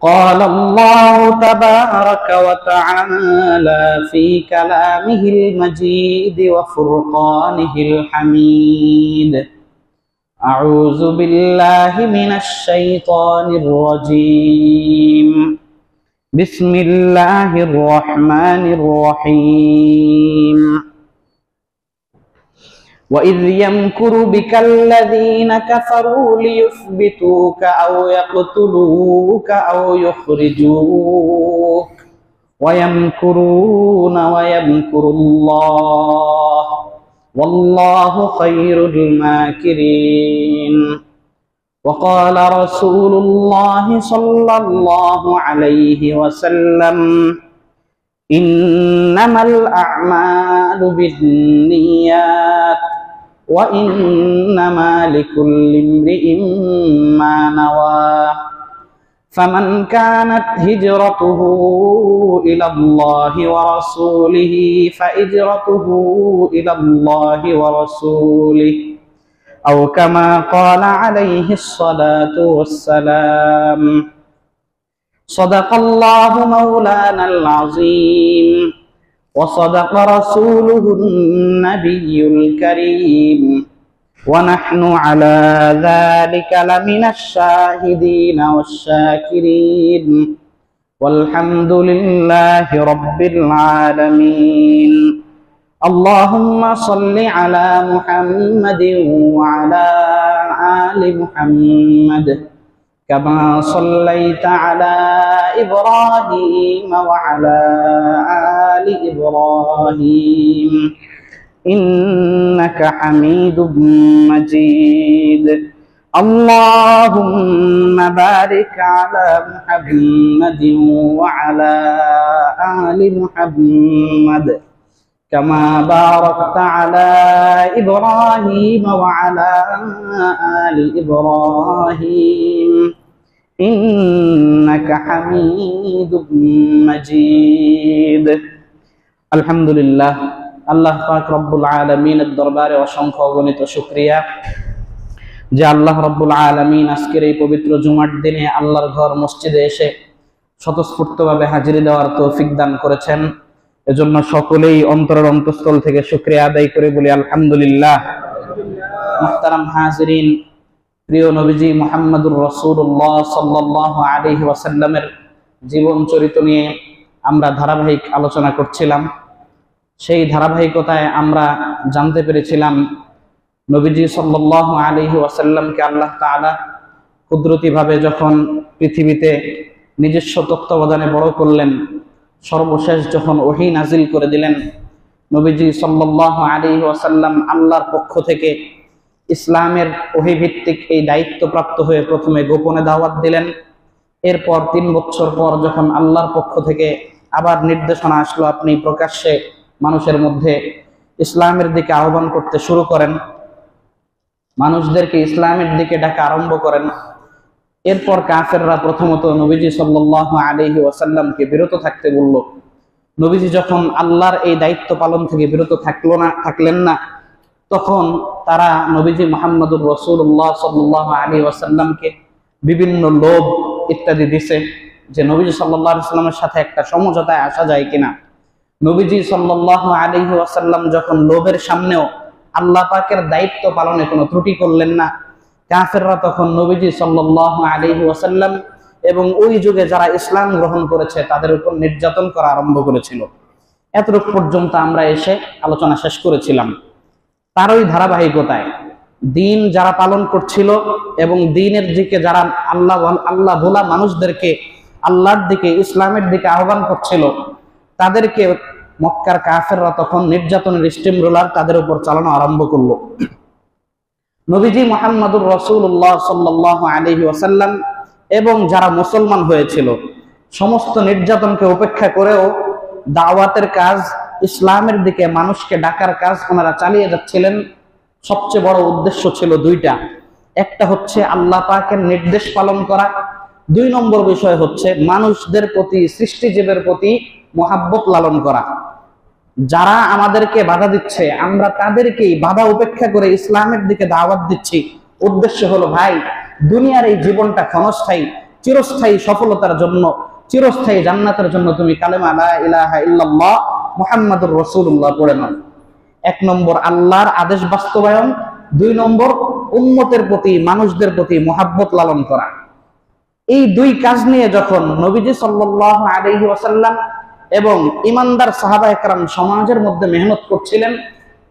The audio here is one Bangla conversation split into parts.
قال الله تبارك وتعالى في كلامه المجيد وفرقانه الحميد. أعوذ بالله من الشيطان الرجيم. بسم الله الرحمن الرحيم. وإذ يمكر بك الذين كفروا ليثبتوك أو يقتلوك أو يخرجوك ويمكرون ويمكر الله والله خير الماكرين. وقال رسول الله صلى الله عليه وسلم: إنما الأعمال بالنيات وإنما لكل امرئ ما نوى فمن كانت هجرته إلى الله ورسوله فهجرته إلى الله ورسوله أو كما قال عليه الصلاة والسلام. صدق الله مولانا العظيم وصدق رسوله النبي الكريم ونحن على ذلك لمن الشاهدين والشاكرين والحمد لله رب العالمين. اللهم صل على محمد وعلى آل محمد كما صليت على إبراهيم وعلى آل إبراهيم إنك حميد مجيد. اللهم بارك على محمد وعلى آل محمد كما باركت على إبراهيم وعلى آل إبراهيم إنك حميد مجيد. الحمد لله আল্লাহ পাক রব্বুল আলামিনের দরবারে অসংখ্য অগণিত শুকরিয়া যে আল্লাহ রব্বুল আলামিন আজকের এই পবিত্র জুমার দিনে আল্লাহর ঘর মসজিদে এসে স্বতঃস্ফূর্তভাবে হাজিরি দেওয়ার তৌফিক দান করেছেন। এজন্য সকলেই অন্তরের অন্তঃস্থল থেকে শুকরিয়া আদায় করে বলি আলহামদুলিল্লাহ। মুহতারাম হাজিরিন, প্রিয় নবীজি মুহাম্মদুর রাসূলুল্লাহ সাল্লাল্লাহু আলাইহি ওয়াসাল্লামের জীবন চরিত্র নিয়ে আমরা ধারাবাহিক আলোচনা করছিলাম। সেই ধারাবাহিকতায় আমরা জানতে পেরেছিলাম নবীজি সাল্লাল্লাহু আলাইহি ওয়াসাল্লামকে আল্লাহ তাআলা কুদরতিভাবে যখন পৃথিবীতে নিজস্ব তত্ত্বাবধানে বড় করলেন, সর্বশেষ যখন ওহী নাজিল করে দিলেন, নবীজি সাল্লাল্লাহু আলাইহি ওয়াসাল্লাম আল্লাহর পক্ষ থেকে ইসলামের ওহী ভিত্তিক এই দায়িত্বপ্রাপ্ত হয়ে প্রথমে গোপনে দাওয়াত দিলেন। এরপর 3 বছর পর যখন আল্লাহর পক্ষ থেকে আবার নির্দেশনা আসলো, আপনি প্রকাশ্যে মানুষের মধ্যে ইসলামের দিকে আহ্বান করতে শুরু করেন, মানুষদেরকে ইসলামের দিকে ডাকা আরম্ভ করেন। এরপর কাফেররা প্রথমত নবীজি সাল্লাল্লাহু আলাইহি ওয়াসাল্লামকে বিরত থাকতে বলল। নবীজি যখন আল্লাহর এই দায়িত্ব পালন থেকে বিরত থাকলেন না, তখন তারা নবীজি মুহাম্মদুর রাসূলুল্লাহ সাল্লাল্লাহু আলাইহি ওয়াসাল্লামকে বিভিন্ন লোভ ইত্যাদি দিছে যে নবীজি সাল্লাল্লাহু আলাইহি ওয়াসাল্লামের সাথে একটা সমঝোতায় আসা যায় কিনা। নবীজি সাল্লাল্লাহু আলাইহি ওয়াসাল্লাম যখন লোভের সামনেও আল্লাহ পাকের দায়িত্ব পালনে কোনো ত্রুটি করলেন না, কাফেররা তখন নবীজি সাল্লাল্লাহু আলাইহি ওয়াসাল্লাম এবং ওই যুগে যারা ইসলাম গ্রহণ করেছে তাদের উপর নির্যাতন করা আরম্ভ করেছিল। এতটুকু পর্যন্ত আমরা এসে আলোচনা শেষ করেছিলাম। তারই ধারাবাহিকতায় দিন যারা পালন করছিল এবং দিনের দিকে যারা আল্লাহ ভোলা মানুষদেরকে আল্লাহর দিকে ইসলামের দিকে আহ্বান করছিল, তাদেরকে মক্কার কাফেররা তখন নির্যাতনের স্টিম রোলার তাদের উপর চালানো আরম্ভ করলো। নবীজি মুহাম্মদুর রাসূলুল্লাহ সাল্লাল্লাহু আলাইহি ওয়াসাল্লাম এবং যারা মুসলমান হয়েছিল সমস্ত নির্যাতনকে উপেক্ষা করেও দাওয়াতের কাজ, ইসলামের দিকে মানুষকে ডাকার কাজ ওনারা চালিয়ে যাচ্ছিলেন। সবচেয়ে বড় উদ্দেশ্য ছিল দুইটা। একটা হচ্ছে আল্লাহ পাকের নির্দেশ পালন করা, 2 নম্বর বিষয় হচ্ছে মানুষদের প্রতি, সৃষ্টিজীবের প্রতি মহাব্বত লালন করা। যারা আমাদেরকে বাধা দিচ্ছে আমরা তাদেরকেই বাধা উপেক্ষা করে ইসলামের দিকে দাওয়াত দিচ্ছি। উদ্দেশ্য হলো ভাই দুনিয়ার এই জীবনটা ক্ষণস্থায়ী, চিরস্থায়ী সফলতার জন্য, চিরস্থায়ী জান্নাতের জন্য তুমি কালেমা লা ইলাহা ইল্লাল্লাহ মুহাম্মাদুর রাসূলুল্লাহ পড়ে নাও। 1 নম্বর আল্লাহর আদেশ বাস্তবায়ন, 2 নম্বর উম্মতের প্রতি, মানুষদের প্রতি মুহাব্বত লালন করা। এই 2 কাজ নিয়ে যখন নবীজি সাল্লাল্লাহু আলাইহি ওয়াসাল্লাম এবং ইমানদার সাহাবায়ে কেরাম সমাজের মধ্যে মেহনত করছিলেন,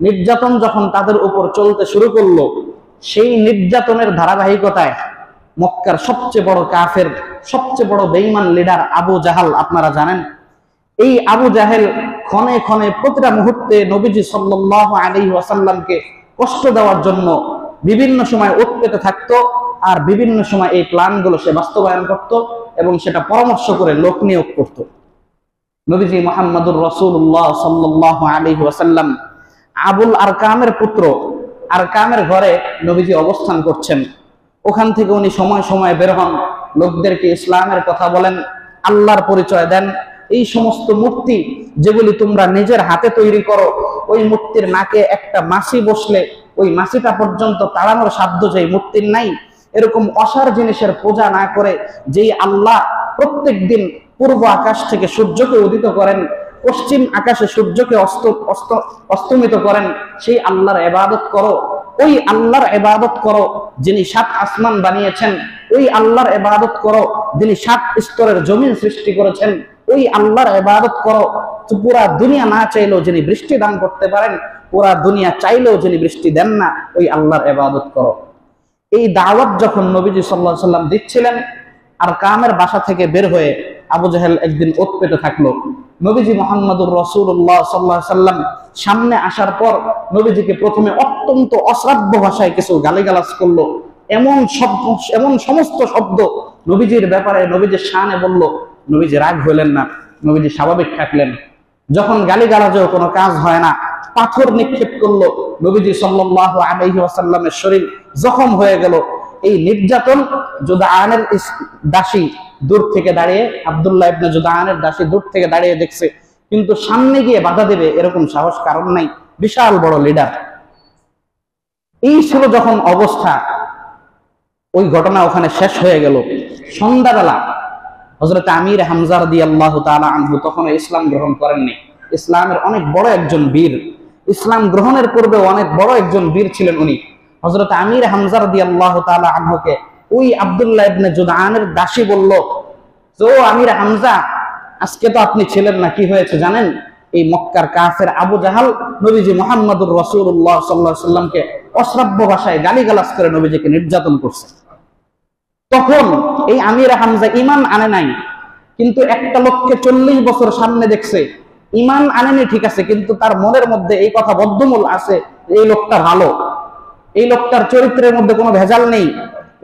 নির্যাতন যখন তাদের উপর চলতে শুরু করলো, সেই নির্যাতনের ধারাবাহিকতায় মক্কার সবচেয়ে বড় কাফের, সবচেয়ে বড় বেঈমান লিডার আবু জাহাল, আপনারা জানেন, এই আবু জাহেল ক্ষণে ক্ষণে প্রতিটা মুহূর্তে নবীজি সাল্লাল্লাহু আলাইহি ওয়াসাল্লামকে কষ্ট দেওয়ার জন্য বিভিন্ন সময় ওত পেতে থাকতো, আর বিভিন্ন সময় এই প্ল্যানগুলো সে বাস্তবায়ন করত এবং সেটা পরামর্শ করে লোক নিয়োগ করত। নবীজি মুহাম্মদুর রাসূলুল্লাহ সাল্লাল্লাহু আলাইহি ওয়াসাল্লাম আবুল আরকামের পুত্র আরকামের ঘরে নবীজি অবস্থান করছেন। ওখান থেকে উনি সময় সময় বের হন, লোকদেরকে ইসলামের কথা বলেন, আল্লাহর পরিচয় দেন। এই সমস্ত মূর্তি যেগুলি তোমরা নিজের হাতে তৈরি করো, ওই মূর্তির নাকে একটা মাছি বসলে ওই মাছিটা পর্যন্ত তাড়ানোর সাধ্য যেই মূর্তির নাই, এরকম অসার জিনিসের পূজা না করে যেই আল্লাহ প্রত্যেক দিন পূর্ব আকাশ থেকে সূর্যকে উদিত করেন, পশ্চিম আকাশে সূর্যকে অস্তমিত করেন, সেই আল্লাহর ইবাদত করো। ওই আল্লাহর ইবাদত করো যিনি 7 আসমান বানিয়েছেন, ওই আল্লাহর ইবাদত করো যিনি 7 স্তরের জমিন সৃষ্টি করেছেন, ওই আল্লাহর ইবাদত করো পুরা দুনিয়া না চাইলেও যিনি বৃষ্টি দান করতে পারেন, পুরা দুনিয়া চাইলেও যিনি বৃষ্টি দেন না, ওই আল্লাহর ইবাদত করো। এই দাওয়াত যখন নবীজি সাল্লাল্লাহু আলাইহি ওয়াসাল্লাম দিচ্ছিলেন, আর কামের বাসা থেকে বের হয়ে আবু জাহেল একদিন ওত পেতে থাকলো। নবীজি মুহাম্মদুর রাসূলুল্লাহ সাল্লাল্লাহু আলাইহি ওয়াসাল্লাম সামনে আসার পর নবীজিকে প্রথমে অত্যন্ত অশ্রাব্য ভাষায় কিছু গালিগালাজ করলো, এমন সমস্ত শব্দ নবীজির ব্যাপারে নবীজির শানে বলল। নবীজি রাগ হইলেন না, নবীজি স্বাভাবিক থাকলেন। যখন গালিগালাজেও কোনো কাজ হয় না, পাথর নিক্ষেপ করলো। নবীজি সাল্লাল্লাহু আলাইহি ওয়াসাল্লামের শরীর জখম হয়ে গেল। এই নির্যাতন জুদআনের দাসী দূর থেকে দাঁড়িয়ে, আব্দুল্লাহ ইবনে জুদআনের দাসী দূর থেকে দাঁড়িয়ে দেখছে, কিন্তু সামনে গিয়ে বাধা দেবে এরকম সাহস কারণ নাই, বিশাল বড় লিডার। এই ছিল যখন অবস্থা, ওই ঘটনা ওখানে শেষ হয়ে গেল। সন্ধ্যাবেলা হযরত আমির হামজা রাদিয়াল্লাহু তাআলা আনহু তখন ইসলাম গ্রহণ করেননি। ইসলামের অনেক বড় একজন বীর, ইসলাম গ্রহণের পূর্বে অনেক বড় একজন বীর ছিলেন উনি। হযরত আমির হামজা রাদিয়াল্লাহু তাআলা আনহুকে ওই আব্দুল্লাহ ইবনে জুদআনের দাসী বলল, "ও আমির হামজা, আজকে তো আপনি ছিলেন না, কি হয়েছে জানেন? এই মক্কার কাফের আবু জাহাল নবীজি মুহাম্মদুর রাসূলুল্লাহ সাল্লাল্লাহু আলাইহি ওয়াসাল্লামকে অশ্রাব্য ভাষায় গালিগালাজ করে নবীজিকে নির্যাতন করছে।" তখন এই আমির হামজা ঈমান আনে নাই, কিন্তু একটা লোককে 40 বছর সামনে দেখছে, ঈমান আনেনি ঠিক আছে, কিন্তু তার মনের মধ্যে এই কথা বদ্ধমূল আছে, এই লোকটা ভালো, এই লোকটার চরিত্রের মধ্যে কোনো ভেজাল নেই,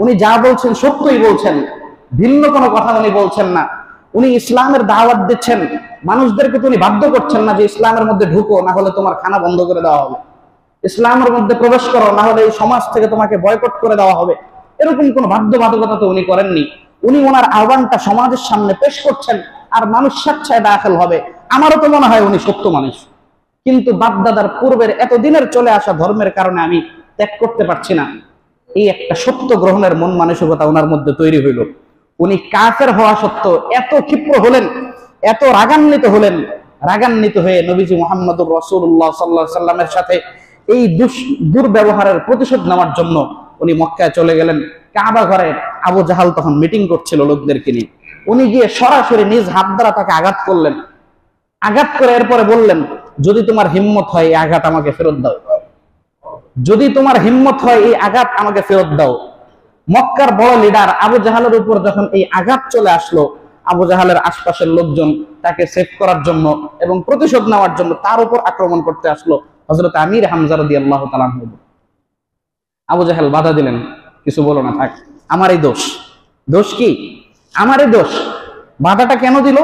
উনি যা বলছেন সত্যই বলছেন, ভিন্ন কোনো কথা উনি বলছেন না, উনি ইসলামের দাওয়াত দিচ্ছেন, মানুষদেরকে তো উনি বাধ্য করছেন না যে ইসলামের মধ্যে ঢুকো, না হলে তোমার খানা বন্ধ করে দেওয়া হবে, ইসলামের মধ্যে প্রবেশ করো, না হলে এই সমাজ থেকে তোমাকে বয়কট করে দেওয়া হবে। এরকম কোন বাধ্যবাধকতা তো উনি করেননি। উনি ওনার আহ্বানটা সমাজের সামনে পেশ করছেন, আর মানুষ স্বেচ্ছায় দাখিল হবে। আমারও তো মনে হয় উনি সত্য মানুষ, কিন্তু বাপদাদার পূর্বের এতদিনের চলে আসা ধর্মের কারণে আমি ত্যাগ করতে পারছি না। এই একটা সত্য গ্রহণের মন মানসিকতা ওনার মধ্যে তৈরি হইল। উনি কাফের হওয়া সত্ত্বেও এত ক্ষিপ্র হলেন, এত রাগান্বিত হলেন, রাগান্বিত হয়ে নবীজি মুহাম্মদুর রাসূলুল্লাহ সাল্লাল্লাহু আলাইহি ওয়াসাল্লামের সাথে এই দুর্ব্যবহারের প্রতিশোধ নেওয়ার জন্য উনি মক্কায় চলে গেলেন। কাবা ঘরে আবু জাহাল তখন মিটিং করছিল লোকদেরকে নিয়ে। উনি গিয়ে সরাসরি নিজ হাত দ্বারা তাকে আঘাত করলেন। আঘাত করে এরপরে বললেন, যদি তোমার হিম্মত হয় এই আঘাত আমাকে ফেরত দাও, যদি তোমার হিম্মত হয় এই আঘাত আমাকে ফেরত দাও। মক্কার বড় লিডার আবু জাহালের উপর যখন এই আঘাত চলে আসলো, আবু জাহালের আশপাশের লোকজন তাকে সেভ করার জন্য এবং প্রতিশোধ নেওয়ার জন্য তার উপর আক্রমণ করতে আসলো। হযরত আমির হামজা রাদিয়াল্লাহু তাআলা আনহু, আবু জাহেল বাধা দিলেন, কিছু বলো না, থাক, আমারই দোষ। দোষ কি? আমারই দোষ। বাধাটা কেন দিল?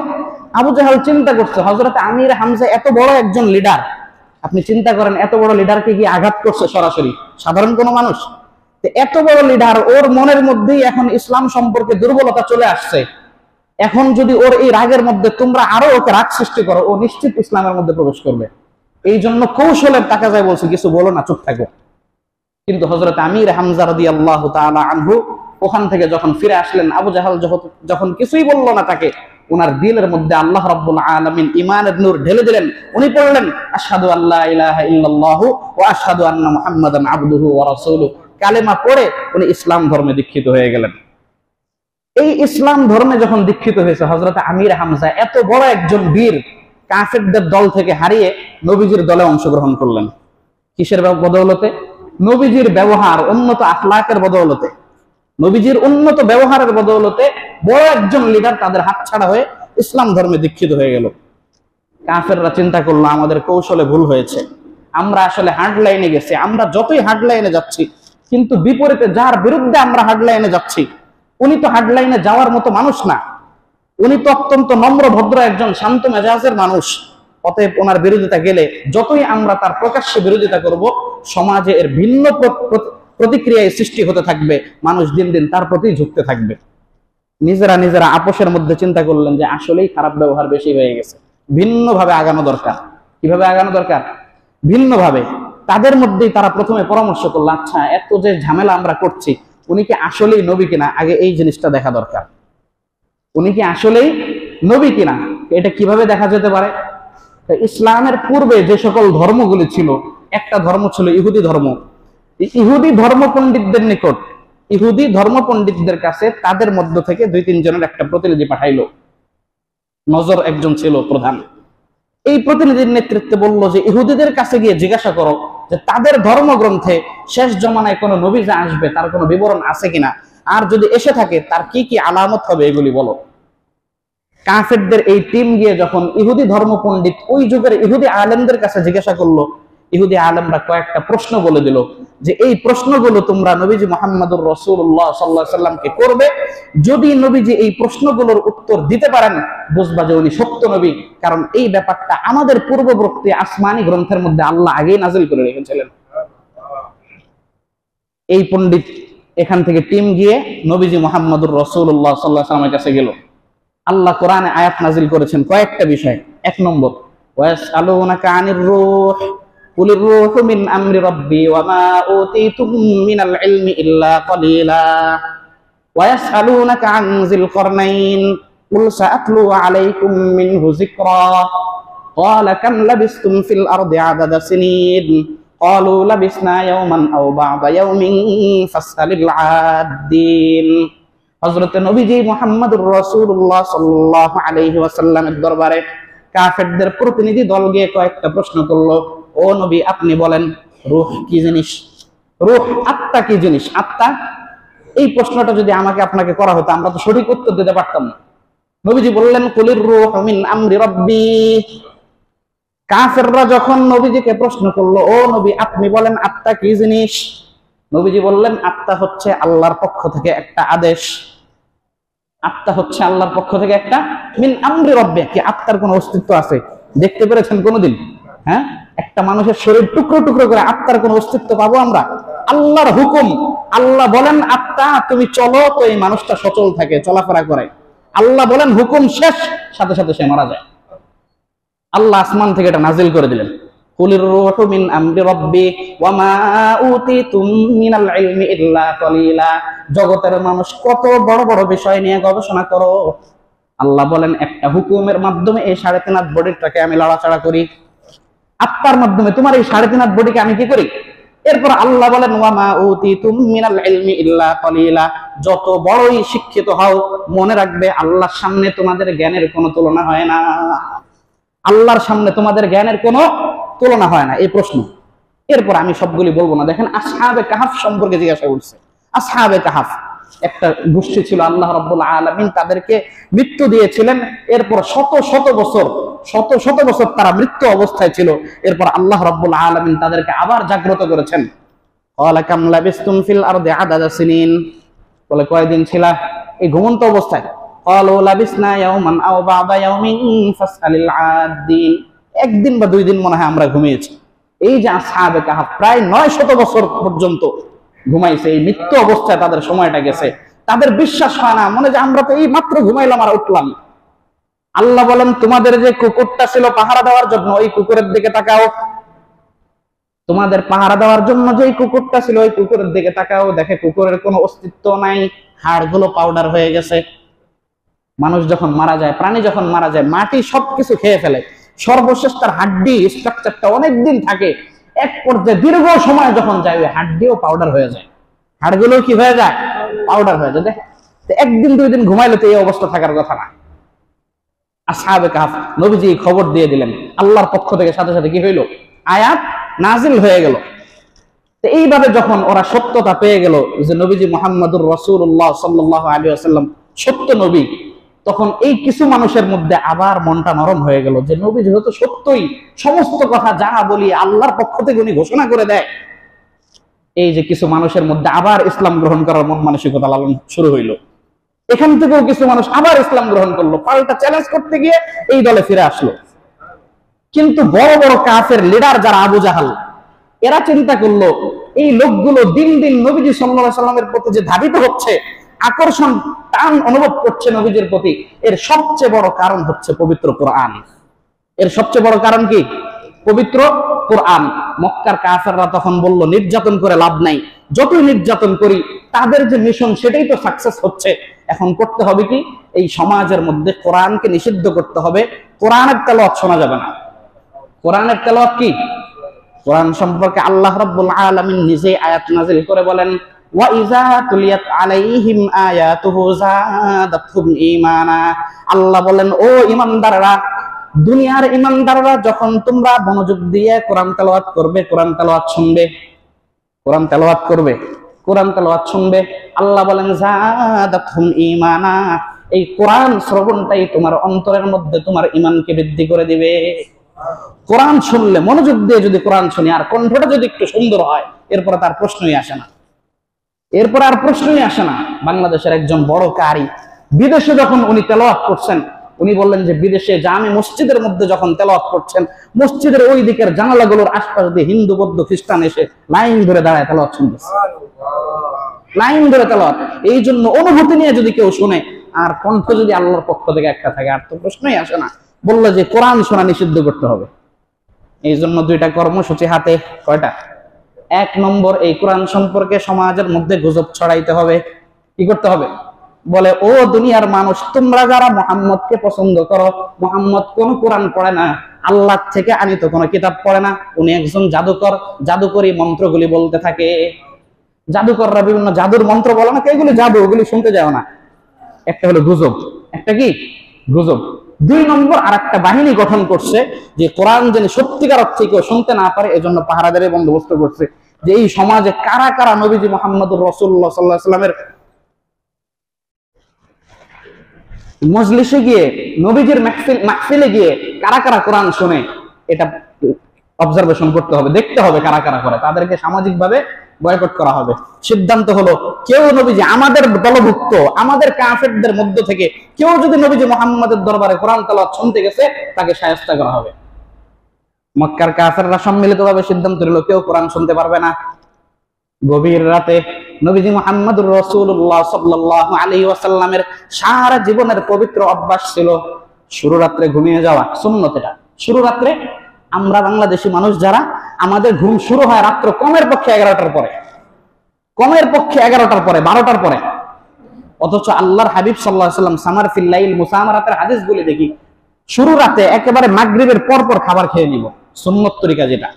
আবু জাহেল চিন্তা করছে, হযরত আমির হামজা এত বড় একজন লিডার, আপনি চিন্তা করেন এত বড় লিডারকে কি আঘাত করছে সরাসরি, সাধারণ কোনো মানুষ? এত বড় লিডার, ওর মনের মধ্যেই এখন ইসলাম সম্পর্কে দুর্বলতা চলে আসছে। এখন যদি ওর এই রাগের মধ্যে তোমরা আরো ওকে রাগ সৃষ্টি করো, ও নিশ্চিত ইসলামের মধ্যে প্রবেশ করবে। এই জন্য কৌশলের টাকা যায় বলছে, কিছু বলো না, চুপ থাকো। কিন্তু হযরত আমির হামজা রাদিয়াল্লাহু তাআলা আনহু ওখান থেকে যখন ফিরে আসলেন, আবু জাহাল যখন কিছুই বলল না তাকে, ওনার দিলের মধ্যে আল্লাহ রাব্বুল আলামিন ঈমানের নূর ঢেলে দিলেন। উনি পড়লেন আশহাদু আল্লা ইলাহা ইল্লাল্লাহু ওয়া আশহাদু আন্না মুহাম্মাদান আবদুহু ওয়া রাসূলুহু। কালেমা পড়ে উনি ইসলাম ধর্মে দীক্ষিত হয়ে গেলেন। এই ইসলাম ধর্মে যখন দীক্ষিত হয়েছে হযরত আমির হামজা, এত বড় একজন বীর, কাফেরদের দল থেকে হারিয়ে নবীজির দলে অংশগ্রহণ করলেন। কিসের বদৌলতে? নবীজির ব্যবহার, উন্নত আখলাকের বদৌলতে, নবীজির উন্নত ব্যবহারের বদৌলতে বড় একজন লিডার তাদের হাতছাড়া হয়ে ইসলাম ধর্মে দীক্ষিত হয়ে গেল। কাফেররা চিন্তা করলো আমাদের কৌশলে ভুল হয়েছে, আমরা আসলে হার্ড লাইনে গেছি। আমরা যতই হার্ড লাইনে যাচ্ছি, কিন্তু বিপরীতে যার বিরুদ্ধে আমরা হার্ড লাইনে যাচ্ছি উনি তো হার্ড লাইনে যাওয়ার মতো মানুষ না, উনি তো অত্যন্ত নম্র ভদ্র একজন শান্ত মেজাজের মানুষ। অতএব ওনার বিরোধিতা গেলে যতই আমরা তার প্রকাশ্যে বিরোধিতা করব, সমাজে এর ভিন্ন প্রতিক্রিয়ায় সৃষ্টি হতে থাকবে, মানুষ দিন দিন তার প্রতি ঝুঁকতে থাকবে। নিজেরা আপোষের মধ্যে চিন্তা করলেন যে আসলেই খারাপ ব্যবহার বেশি হয়ে গেছে, ভিন্নভাবে আগানো দরকার। কিভাবে আগানো দরকার? ভিন্নভাবে। তাদের মধ্যেই তারা প্রথমে পরামর্শ করলো, আচ্ছা এত যে ঝামেলা আমরা করছি, উনি কি আসলেই নবী কিনা, আগে এই জিনিসটা দেখা দরকার। উনি কি আসলেই নবী কিনা এটা কিভাবে দেখা যেতে পারে? ইসলামের পূর্বে যে সকল ধর্মগুলি ছিল, একটা ধর্ম ছিল ইহুদি ধর্ম। ইহুদি ধর্ম পণ্ডিতদের নিকট, ইহুদি ধর্ম পণ্ডিতদের কাছে তাদের মধ্য থেকে 2-3 জনের একটা প্রতিনিধি পাঠাইলো। নজর একজন ছিল প্রধান। এই প্রতিনিধির নেতৃত্বে বললো যে ইহুদিদের কাছে গিয়ে জিজ্ঞাসা করো যে তাদের ধর্মগ্রন্থে শেষ জমানায় কোনো নবী যে আসবে তার কোনো বিবরণ আছে কিনা, আর যদি এসে থাকে তার কি কি আলামত হবে এগুলি বলো। কাফেরদের এই টিম গিয়ে যখন ইহুদি ধর্ম পণ্ডিত ওই যুগের ইহুদি আলেমদের কাছে জিজ্ঞাসা করলো, ইহুদি আলেমরা কয়েকটা প্রশ্ন বলে দিল যে এই প্রশ্নগুলো তোমরা নবীজি মুহাম্মদুর রাসূলুল্লাহ সাল্লাল্লাহু আলাইহি সাল্লামকে করবে। যদি নবীজি এই প্রশ্নগুলোর উত্তর দিতে পারেন, বুঝবা যে উনি সত্য নবী, কারণ এই ব্যাপারটা আমাদের পূর্ববর্তী আসমানি গ্রন্থের মধ্যে আল্লাহ আগেই নাজিল করে রেখেছিলেন। এই পণ্ডিত এখান থেকে টিম গিয়ে নবীজি মুহাম্মদুর রাসূলুল্লাহ সাল্লাল্লাহু আলাইহি সাল্লামের কাছে গেল। আল্লাহ কোরআনে আয়াত নাজিল করেছেন কয়েকটা বিষয়। 1 নম্বর, ওয়াসআলুনাকা আনির রূহ কুলির রূহু মিন আমরি রাব্বি ওয়া মা উতীতুম মিনাল ইলমি ইল্লা ক্বালিলা ওয়াসআলুনাকা আন যিল করনাইন কুল সাআতলু আলাইকুম মিনহু যিকরা ক্বালা কাম লাবিসতুম ফিল আরদি আদাদা সিনিন ক্বালু লাবিসনা ইয়াওমান আও বা'দা ইয়াওমিন ফাসআলিল আদ্দিন। হযরত নবীজি মুহাম্মদুর রাসূলুল্লাহ সাল্লাল্লাহু আলাইহি ওয়াসাল্লামের দরবারে কাফেরদের প্রতিনিধি দল গিয়ে কয়েকটা প্রশ্ন করলো। ও নবী, আপনি বলেন রূহ কি জিনিস? রূহ, আত্মা কি জিনিস? আত্মা, এই প্রশ্নটা যদি আমাকে আপনাকে করা হতো আমরা তো সঠিক উত্তর দিতে পারতাম না। নবীজি বললেন কুলির রূহু মিন আমরি রাব্বি। কাফেররা যখন নবীজিকে প্রশ্ন করলো, ও নবী আপনি বলেন আত্মা কি জিনিস? নবীজি বললেন আত্মা হচ্ছে আল্লাহর পক্ষ থেকে একটা আদেশ। আত্মা হচ্ছে আল্লাহর পক্ষ থেকে একটা মিন আমরি রাব্বি। কি আত্মার কোনো অস্তিত্ব আছে? দেখতে পেরেছেন কোনোদিন? হ্যাঁ, একটা মানুষের শরীর টুকরো টুকরো করে, আত্মার কোনো অস্তিত্ব পাবো আমরা? আল্লাহর হুকুম, আল্লাহ বলেন আত্মা তুমি চলো, তো এই মানুষটা সচল থাকে, চলাফেরা করে। আল্লাহ বলেন হুকুম শেষ, সাথে সাথে সে মারা যায়। আল্লাহ আসমান থেকে এটা নাজিল করে দিলেন, কুলির রূহু মিন আমরি রাব্বি ওয়া মা উতীতুম মিনাল ইলমি ইল্লা ক্বালিলা। জগতের মানুষ কত বড় বড় বিষয় নিয়ে গবেষণা করো, আল্লাহ বলেন একটা হুকুমের মাধ্যমে এই 3.5 হাত বডিটাকে আমি লড়াচড়া করি, আত্মার মাধ্যমে তোমার এই 3.5 হাত বডিকে আমি কি করি। এরপর আল্লাহ বলেন ওয়া মা উতীতুম মিনাল ইলমি ইল্লা ক্বালিলা। যত বড়ই শিক্ষিত হও, মনে রাখবে আল্লাহর সামনে তোমাদের জ্ঞানের কোনো তুলনা হয় না। আল্লাহর সামনে তোমাদের জ্ঞানের কোনো তুলনা হয় না। এই প্রশ্ন, এরপর আমি সবগুলি বলবো না। দেখেন আসহাবে কাহাফ সম্পর্কে জিজ্ঞাসা করছে। আসহাবে কাহাফ একটা গোষ্ঠী ছিল, আল্লাহ রাব্বুল আলামিন তাদেরকে মৃত্যু দিয়েছিলেন। এরপর শত শত বছর তারা মৃত্যু অবস্থায় ছিল। এরপর আল্লাহ রাব্বুল আলামিন তাদেরকে আবার জাগ্রত করেছেন। ক্বালা কাম লাবিসতুম ফিল আরদি আদাদা সিনিন। বলে কয়দিন ছিলা এই ঘুমন্ত অবস্থায়? ক্বালু লাবিসনা ইয়াওমান আও বা'দা ইয়াওমিন ফাসআলিল আদ্দিন। 1 দিন বা 2 দিন মনে হয় আমরা ঘুমিয়েছি। এই যে আসহাবে কাহাফ প্রায় 900 বছর পর্যন্ত ঘুমাইছে, এই মৃত্যু অবস্থায় তাদের সময়টা গেছে। তাদের বিশ্বাস হয় না, মনে যে আমরা তো এই মাত্র ঘুমাইলাম আর উঠলাম। আল্লাহ বলেন তোমাদের যে কুকুরটা ছিল পাহারা দেওয়ার জন্য, ওই কুকুরের দিকে তাকাও। তোমাদের পাহারা দেওয়ার জন্য যে কুকুরটা ছিল ওই কুকুরের দিকে তাকাও, দেখে কুকুরের কোনো অস্তিত্ব নাই, হাড়গুলো পাউডার হয়ে গেছে। মানুষ যখন মারা যায়, প্রাণী যখন মারা যায়, মাটি সবকিছু খেয়ে ফেলে, সর্বশেষ তার হাড্ডি স্ট্রাকচারটা অনেকদিন থাকে, এক পর্যায়ে দীর্ঘ সময় যখন যায় ওই হাড্ডিও পাউডার হয়ে যায়, হাড়গুলো কি হয়ে যায়, পাউডার হয়ে যায়। দেখ, একদিন দুই দিন ঘুমাইলে তো এই অবস্থা থাকার কথা না। আসহাবে কাহফ, নবীজি খবর দিয়ে দিলেন, আল্লাহর পক্ষ থেকে সাথে সাথে কি হইল, আয়াত নাজিল হয়ে গেল। তো এইভাবে যখন ওরা সত্যতা পেয়ে গেল যে নবীজি মুহাম্মদুর রাসূলুল্লাহ সাল্লাল্লাহু আলাইহি ওয়াসাল্লাম সত্য নবী, তখন এই কিছু মানুষের মধ্যে আবার মনটা নরম হয়ে গেল যে নবী যেহেতু সত্যই, সমস্ত কথা যা বলি আল্লাহর পক্ষ থেকে উনি ঘোষণা করে দেয়। এই যে কিছু মানুষের মধ্যে আবার ইসলাম গ্রহণ করার মন মানসিকতা লালন শুরু হইল। এখান থেকেও কিছু মানুষ আবার ইসলাম গ্রহণ করলো, পাল্টা চ্যালেঞ্জ করতে গিয়ে এই দলে ফিরে আসলো। কিন্তু বড় বড় কাফের লিডার যারা আবু জাহাল, এরা চিন্তা করলো এই লোকগুলো দিন দিন নবীজি সাল্লাল্লাহু আলাইহি সাল্লামের প্রতি যে ধাবিত হচ্ছে, আকর্ষণ টান অনুভব করছে নবীজির প্রতি, এর সবচেয়ে বড় কারণ হচ্ছে পবিত্র কোরআন। এর সবচেয়ে বড় কারণ কি, পবিত্র কোরআন। মক্কার কাফেররা তখন বলল নির্যাতন করে লাভ নাই, যতই নির্যাতন করি তাদের যে মিশন সেটাই তো সাকসেস হচ্ছে। এখন করতে হবে কি, এই সমাজের মধ্যে কোরআনকে নিষিদ্ধ করতে হবে, কোরআনের তেলাওয়াত শোনা যাবে না। কোরআনের তেলাওয়াত কি, কোরআন সম্পর্কে আল্লাহ রাব্বুল আলামিন নিজে আয়াত নাযিল করে বলেন, ওয়া ইযা তুলিয়াত আলাইহিম আয়াতুহু যাদাতহুম ঈমানা। আল্লাহ বলেন, ও ঈমানদাররা, দুনিয়ার ঈমানদাররা, যখন তোমরা মনোযোগ দিয়ে কোরআন তেলাওয়াত করবে, কোরআন তেলাওয়াত শুনবে, কোরআন তেলাওয়াত করবে, কোরআন তেলাওয়াত শুনবে, আল্লাহ বলেন যাদাতহুম ঈমানা, এই কোরআন শ্রবণটাই তোমার অন্তরের মধ্যে তোমার ঈমানকে বৃদ্ধি করে দিবে। কোরআন শুনলে, মনোযোগ দিয়ে যদি কোরআন শুনি, আর কণ্ঠটা যদি একটু সুন্দর হয়, এরপরে তার প্রশ্নই আসে না, এরপর আর প্রশ্নই আসে না। বাংলাদেশের একজন বড় কারি বিদেশে যখন উনি তেলাওয়াত করছেন, উনি বললেন যে বিদেশে জামে মসজিদের মধ্যে যখন তেলাওয়াত করছেন, মসজিদের ওই দিকের জানালাগুলোর আশপাশ দিয়ে হিন্দু, বৌদ্ধ, খ্রিস্টান এসে লাইন ধরে দাঁড়ায় তেলাওয়াত শুনতেছে, লাইন ধরে তেলাওয়াত। এই জন্য অনুভূতি নিয়ে যদি কেউ শুনে, আর কণ্ঠ যদি আল্লাহর পক্ষ থেকে একটা থাকে, আর তো প্রশ্নই আসে না। বললো যে কোরআন শোনা নিষিদ্ধ করতে হবে। এই জন্য দুইটা কর্মসূচি হাতে। কয়টা? এক নম্বর, এই কোরআন সম্পর্কে সমাজের মধ্যে গুজব ছড়াইতে হবে। কি করতে হবে? বলে, ও দুনিয়ার মানুষ, তোমরা যারা মুহাম্মদকে পছন্দ করো, মুহাম্মদ কোন কোরআন পড়ে না, আল্লাহ থেকে আনিত কোনো কিতাব পড়ে না, উনি একজন জাদুকর, জাদুকরি মন্ত্রগুলি বলতে থাকে। জাদুকররা বিভিন্ন জাদুর মন্ত্র বলে না, এগুলি জাদু, ওগুলি শুনতে যাও না। একটা হলো গুজব, একটা কি গুজব। দুই নম্বর, আর একটা বাহিনী গঠন করছে যে কোরআন যেন সত্যিকার অর্থে কেউ শুনতে না পারে, এজন্য পাহারাদারের বন্দোবস্ত করছে যে এই সমাজে কারা কারা নবীজি মুহাম্মদুর রাসূলুল্লাহ সাল্লাল্লাহু আলাইহি ওয়াসাল্লামের মজলিসে গিয়ে, নবীজির মাহফিলে গিয়ে কারা কারা কোরআন শুনে, এটা অবজারভেশন করতে হবে, দেখতে হবে কারা কারা করে, তাদেরকে সামাজিকভাবে বয়কট করা হবে। সিদ্ধান্ত হলো, কেউ নবীজি আমাদের দলভুক্ত, আমাদের কাফেরদের মধ্য থেকে কেউ যদি নবীজি মুহাম্মদের দরবারে কোরআন তেলাওয়াত শুনতে গেছে, তাকে শায়েস্তা করা হবে। মক্কার কাফেররা সম্মিলিতভাবে সিদ্ধান্ত নিল কেউ কোরআন শুনতে পারবে না। গভীর রাতে নবীজি মুহাম্মদুর রাসূলুল্লাহ সাল্লাল্লাহু আলাইহি ওয়াসাল্লামের সারা জীবনের পবিত্র অভ্যাস ছিল শুরু রাত্রে ঘুমিয়ে যাওয়া। সুন্নত এটা, শুরু রাত্রে। আমরা বাংলাদেশি মানুষ যারা, আমাদের ঘুম শুরু হয় রাত্র কমের পক্ষে 11টার পরে, কমের পক্ষে 11টার পরে, 12টার পরে। অথচ আল্লাহর হাবিব সাল্লাল্লাহু আলাইহি ওয়াসাল্লাম সামার ফিল লাইল, মুসামারাতের হাদিসগুলি দেখি, শুরু রাতে একেবারে মাগরিবের পরপর খাবার খেয়ে নিব, সুন্নত তরিকা যেটা।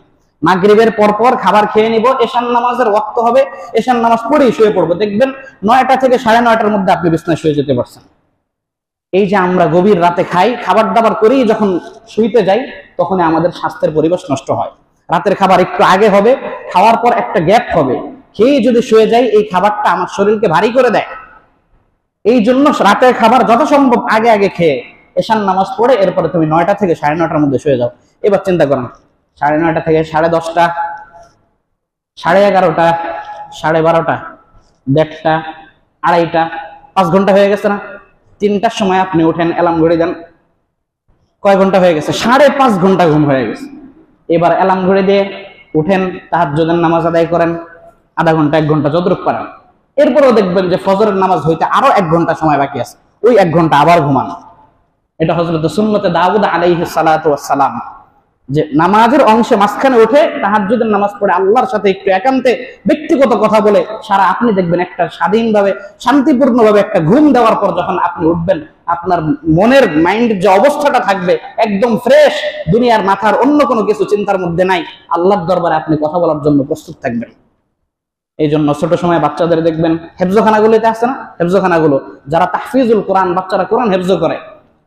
মাগরিবের পরপর খাবার খেয়ে নিব, এশার নামাজের ওয়াক্ত হবে, এশার নামাজ পড়েই শুয়ে পড়বো। দেখবেন 9টা থেকে 9:30টার মধ্যে আপনি বিছানায় শুয়ে যেতে পারছেন। এই যে আমরা গভীর রাতে খাই, খাবার দাবার করেই যখন শুইতে যাই, তখন আমাদের স্বাস্থ্যের পরিবেশ নষ্ট হয়। রাতের খাবার একটু আগে হবে, খাওয়ার পর একটা গ্যাপ হবে, খেয়ে যদি শুয়ে যাই, এই খাবারটা আমার শরীরকে ভারী করে দেয়। এই জন্য রাতের খাবার যত সম্ভব আগে আগে খেয়ে এশার নামাজ পড়ে এরপরে তুমি 9টা থেকে 9:30টার মধ্যে শুয়ে যাও। এবার চিন্তা করুন, 9:30 থেকে 10:30, 11:30, 12:30, 1:30, 2:30, 5 ঘন্টা হয়ে গেছে না? 3টার সময় আপনি উঠেন, অ্যালার্ম ঘড়ি দেন, কয় ঘন্টা হয়ে গেছে? 5.5 ঘন্টা ঘুম হয়ে গেছে। এবার অ্যালার্ম ঘড়ি দিয়ে উঠেন, তাহাজ্জুদের নামাজ আদায় করেন, আধা ঘন্টা 1 ঘন্টা যতটুকু পারেন। এরপরেও দেখবেন যে ফজরের নামাজ হইতে আরো 1 ঘন্টা সময় বাকি আছে, ওই 1 ঘন্টা আবার ঘুমান। এটা হযরত সুন্নতে দাউদ আলাইহিস সালাতু ওয়াস সালাম। যে নামাজের অংশে মাঝখানে উঠে তাহাজ্জুদের নামাজ পড়ে আল্লাহর সাথে একটু একান্তে ব্যক্তিগত কথা বলে সারা আপনি দেখবেন একটা স্বাধীনভাবে শান্তিপূর্ণভাবে একটা ঘুম দেওয়ার পর যখন আপনি উঠবেন, আপনার মনের মাইন্ড যে অবস্থাটা থাকবে একদম ফ্রেশ, দুনিয়ার মাথার অন্য কোনো কিছু চিন্তার মধ্যে নাই, আল্লাহর দরবারে আপনি কথা বলার জন্য প্রস্তুত থাকবেন। এই জন্য ছোট সময় বাচ্চাদের দেখবেন হেফজখানাগুলোতে আছে না, হেফজখানাগুলো যারা তাহফিজুল কোরআন, বাচ্চারা কোরআন হেফজ করে,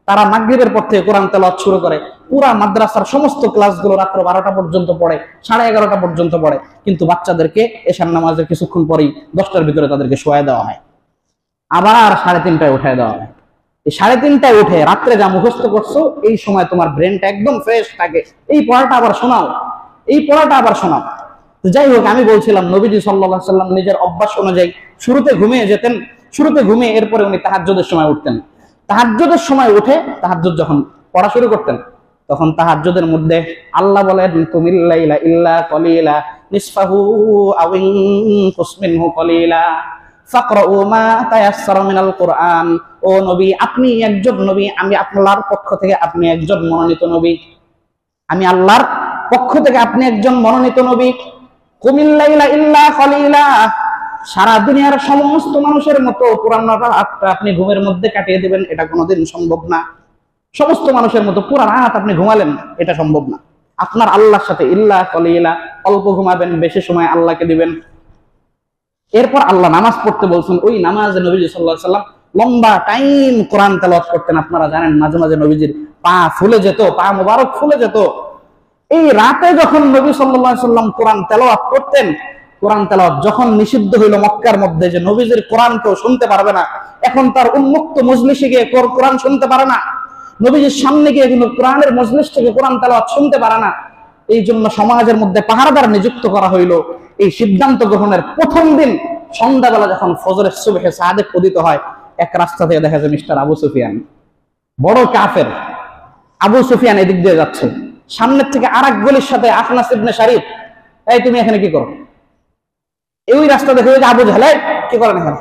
তারা মাগরিবের পর থেকে কোরআন তেলাওয়াত শুরু করে, পুরা মাদ্রাসার সমস্ত ক্লাসগুলো রাত্র 12টা পর্যন্ত পড়ে, 11:30টা পর্যন্ত পড়ে, কিন্তু বাচ্চাদেরকে এশার নামাজের কিছুক্ষণ পরেই 10টার ভিতরে তাদেরকে শোয়া দেওয়া হয়, আবার 3:30টায় উঠায় দেওয়া হয়। এই 3:30টায় উঠে রাত্রে যা মুখস্থ করছো এই সময় তোমার ব্রেনটা একদম ফ্রেশ থাকে, এই পড়াটা আবার শোনাও, এই পড়াটা আবার শোনাও। যাই হোক, আমি বলছিলাম নবীজি সাল্লাল্লাহু আলাইহি ওয়াসাল্লাম নিজের অভ্যাস অনুযায়ী শুরুতে ঘুমিয়ে যেতেন, শুরুতে ঘুমিয়ে এরপরে উনি তাহাজ্জুদের সময় উঠতেন। তাহাজ্জুদের সময় উঠে তাহাজ্জুদ যখন পড়া শুরু করতেন তখন তাহাজ্জুদের মধ্যে আল্লাহ বলেন কুমিল লাইলা ইল্লা কলিলা নিসফাহু আও ইনকুস মিনহু কলিলা ফাকরাউ মা তায়াসসারা মিনাল কুরআন। ও নবী, আপনি একজন নবী, আমি আল্লাহর পক্ষ থেকে আপনি একজন মনোনীত নবী, আমি আল্লাহর পক্ষ থেকে আপনি একজন মনোনীত নবী। কুমিল লাইলা ইল্লা কলিলা, সারা দুনিয়ার সমস্ত মানুষের মতো পুরানো রাতটা আপনি ঘুমের মধ্যে কাটিয়ে দিবেন, এটা কোনোদিন সম্ভব না। সমস্ত মানুষের মতো পুরা রাত আপনি ঘুমালেন, এটা সম্ভব না। আপনার আল্লাহর সাথে ইল্লা কলিলা, অল্প ঘুমাবেন, বেশি সময় আল্লাহকে দিবেন। এরপর আল্লাহ নামাজ পড়তে বলছেন, ওই নামাজে নবীজি সাল্লাল্লাহু আলাইহি ওয়াসাল্লাম লম্বা টাইম কোরআন তেলাওয়াত করতেন। আপনারা জানেন মাঝে মাঝে নবীজির পা ফুলে যেত, পা মোবারক ফুলে যেত। এই রাতে যখন নবী সাল্লাল্লাহু আলাইহি ওয়াসাল্লাম কোরআন তেলাওয়াত করতেন, কোরআন তেলাওয়াত যখন নিষিদ্ধ হইল মক্কার মধ্যে যে নবীজির কোরআন কেউ শুনতে পারবে না, এখন তার উন্মুক্ত মজলিসে গিয়ে কোরআন শুনতে পারে না, নবীজির সামনে গিয়ে কিন্তু কোরআনের মজলিস থেকে কোরআন তেলাওয়াত শুনতে পারে না। এই জন্য সমাজের মধ্যে পাহারাদার নিযুক্ত করা হইল। এই সিদ্ধান্ত গ্রহণের প্রথম দিন সন্ধ্যাবেলা যখন ফজরের সুবহে সাদেক উদিত হয়, এক রাস্তা থেকে দেখা যায় মিস্টার আবু সুফিয়ান, বড় কাফের আবু সুফিয়ান এদিক দিয়ে যাচ্ছে, সামনের থেকে আরেক গলির সাথে আখনাস ইবনে শারিফ, এই তুমি এখানে কি করো? এই রাস্তা দেখে যে আবু জাহেল, কি করেন এখানে?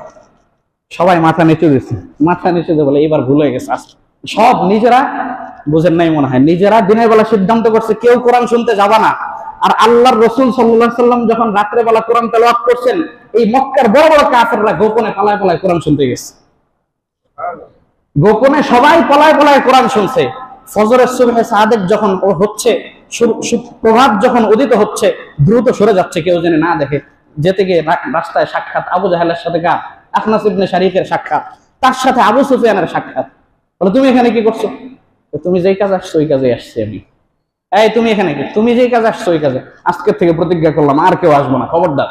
সবাই মাথা নিচু দিচ্ছে, মাথা নিচু দিয়ে বলে এবার ভুল হয়ে গেছে। সব নিজেরা বুঝেন নাই মনে হয়, নিজেরা দিনের বেলা সিদ্ধান্ত করছে কেউ কোরআন শুনতে যাবা না। আর আল্লাহর রাসূল সাল্লাল্লাহু আলাইহি ওয়াসাল্লাম যখন রাত্রে বেলা কোরআন তেলাওয়াত করছেন, এই মক্কার বড় বড় কাফেররা গোপনে পালায় পালায় কোরআন শুনতে গেছে, গোপনে সবাই পালায় পালায় কোরআন শুনছে। ফজরের সুবহে সাদেক যখন হচ্ছে, প্রভাত যখন উদিত হচ্ছে, দ্রুত সরে যাচ্ছে কেউ যেন না দেখে। যেতে গিয়ে রাস্তায় সাক্ষাৎ আবু জাহেলের সাথে, আখনাস ইবনে শারিফের সাক্ষাৎ, তার সাথে আবু সুফিয়ানের সাক্ষাৎ। বলে তুমি এখানে কি করছো? তুমি যেই কাজ আসছো ওই কাজে আসছি আমি। এই তুমি এখানে কি? তুমি যেই কাজে আসছো ওই কাজে। আজকের থেকে প্রতিজ্ঞা করলাম আর কেউ আসবো না, খবরদার।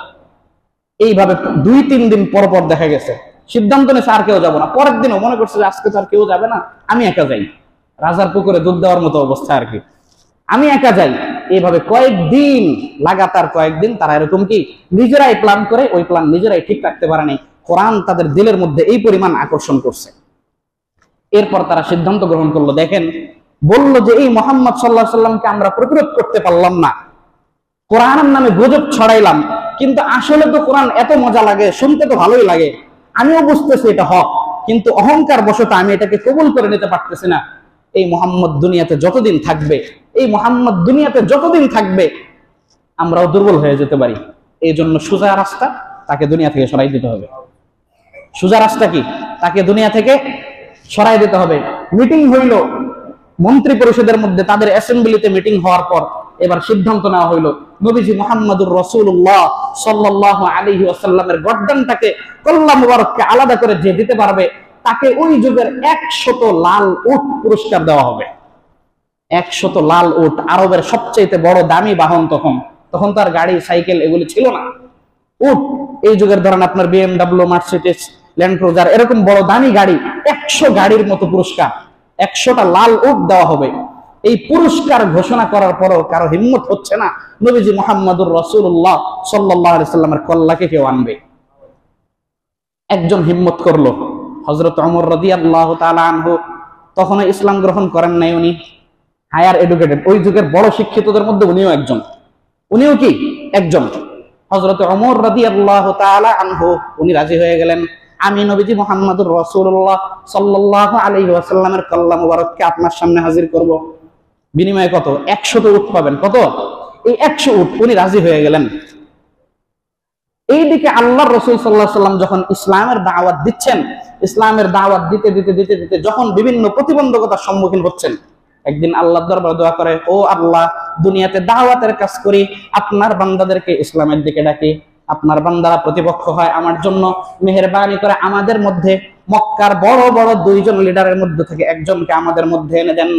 এইভাবে 2-3 দিন পর পর দেখা গেছে সিদ্ধান্ত নিয়েছে আর কেউ যাবো না। পরের দিনও মনে করছে যে আজকে তো আর কেউ যাবে না, আমি একা যাই, রাজার পুকুরে দুধ দেওয়ার মতো অবস্থা আর কি, আমি একা যাই। এইভাবে কয়েকদিন, লাগাতার কয়েকদিন তারা এরকম কি নিজেরাই প্ল্যান করে, ওই প্ল্যান নিজেরাই ঠিক রাখতে পারেনি। কোরআন তাদের দিলের মধ্যে এই পরিমাণ আকর্ষণ করছে। এরপর তারা সিদ্ধান্ত গ্রহণ করলো, দেখেন বলল যে এই মুহাম্মদ সাল্লাল্লাহু আলাইহি ওয়াসাল্লামকে আমরা প্রতিরোধ করতে পারলাম না, কোরআনের নামে গুজব ছড়াইলাম, কিন্তু আসলে তো কোরআন এত মজা লাগে, শুনতে তো ভালোই লাগে, আমিও বুঝতেছি এটা হক, কিন্তু অহংকার বশত আমি এটাকে কবুল করে নিতে পারতেছি না। এই মুহাম্মদ দুনিয়াতে যতদিন থাকবে, এই মুহাম্মদ দুনিয়াতে যতদিন থাকবে আমরাও দুর্বল হয়ে যেতে পারি। এই জন্য সোজা রাস্তা, তাকে দুনিয়া থেকে সরাই দিতে হবে। সোজা রাস্তা কি? তাকে দুনিয়া থেকে সরাই দিতে হবে। মিটিং হইল মন্ত্রী পরিষদের মধ্যে, তাদের অ্যাসেম্বলিতে মিটিং হওয়ার পর এবার সিদ্ধান্ত নেওয়া হইল নবীজি মুহাম্মদুর রাসূলুল্লাহ সাল্লাল্লাহু আলাইহি ওয়াসাল্লামের গর্দানটাকে, কল্লা মুবারককে আলাদা করে যে দিতে পারবে তাকে ওই যুগের 100 লাল উট পুরস্কার দেওয়া হবে। 100 লাল উট, আরবের সবচেয়ে বড় দামি বাহন। তখন তো আর গাড়ি সাইকেল এগুলি ছিল না, উট। এই যুগের ধরেন আপনার BMW, মার্সিডিজ, ল্যান্ড ক্রুজার, এরকম বড় দামি গাড়ি, 100 গাড়ির মতো পুরস্কার, 100টা লাল উট দেওয়া হবে। এই পুরস্কার ঘোষণা করার পরও কারো হিম্মত হচ্ছে না নবীজি মুহাম্মদুর রাসূলুল্লাহ সাল্লাল্লাহু আলাইহি ওয়াসাল্লামের কল্লাকে কেউ আনবে। একজন হিম্মত করলো, হযরত ওমর রাদিয়াল্লাহু তাআলা আনহু। তখনও ইসলাম গ্রহণ করেন নাই, উনি হায়ার এডুকেটেড, ওই যুগের বড় শিক্ষিতদের মধ্যে উনিও একজন। উনিও কি একজন? হযরত ওমর রাদিয়াল্লাহু তাআলা আনহু উনি রাজি হয়ে গেলেন, আমি নবীজি মুহাম্মদুর রাসূলুল্লাহ সাল্লাল্লাহু আলাইহি ওয়াসাল্লামের কল্লা মুবারককে আপনার সামনে হাজির করব। বিনিময়ে কত? 100 উট পাবেন। কত? এই 100 উট উনি রাজি হয়ে গেলেন। এইদিকে আল্লাহর রাসূল সাল্লাল্লাহু আলাইহি ওয়াসাল্লাম যখন ইসলামের দাওয়াত দিচ্ছেন, ইসলামের দাওয়াত দিতে দিতে দিতে দিতে যখন বিভিন্ন প্রতিবন্ধকতার সম্মুখীন হচ্ছেন, একদিন আল্লাহর দরবারে দোয়া করে, ও আল্লাহ, দুনিয়াতে দাওয়াতের কাজ করি, আপনার বান্দাদেরকে ইসলামের দিকে ডাকি, আপনার বান্দারা প্রতিপক্ষ হয় আমার জন্য, মেহেরবানি করে আমাদের মধ্যে মক্কার বড় বড় 2 জন লিডারের মধ্যে থেকে একজনকে আমাদের মধ্যে এনে দেন।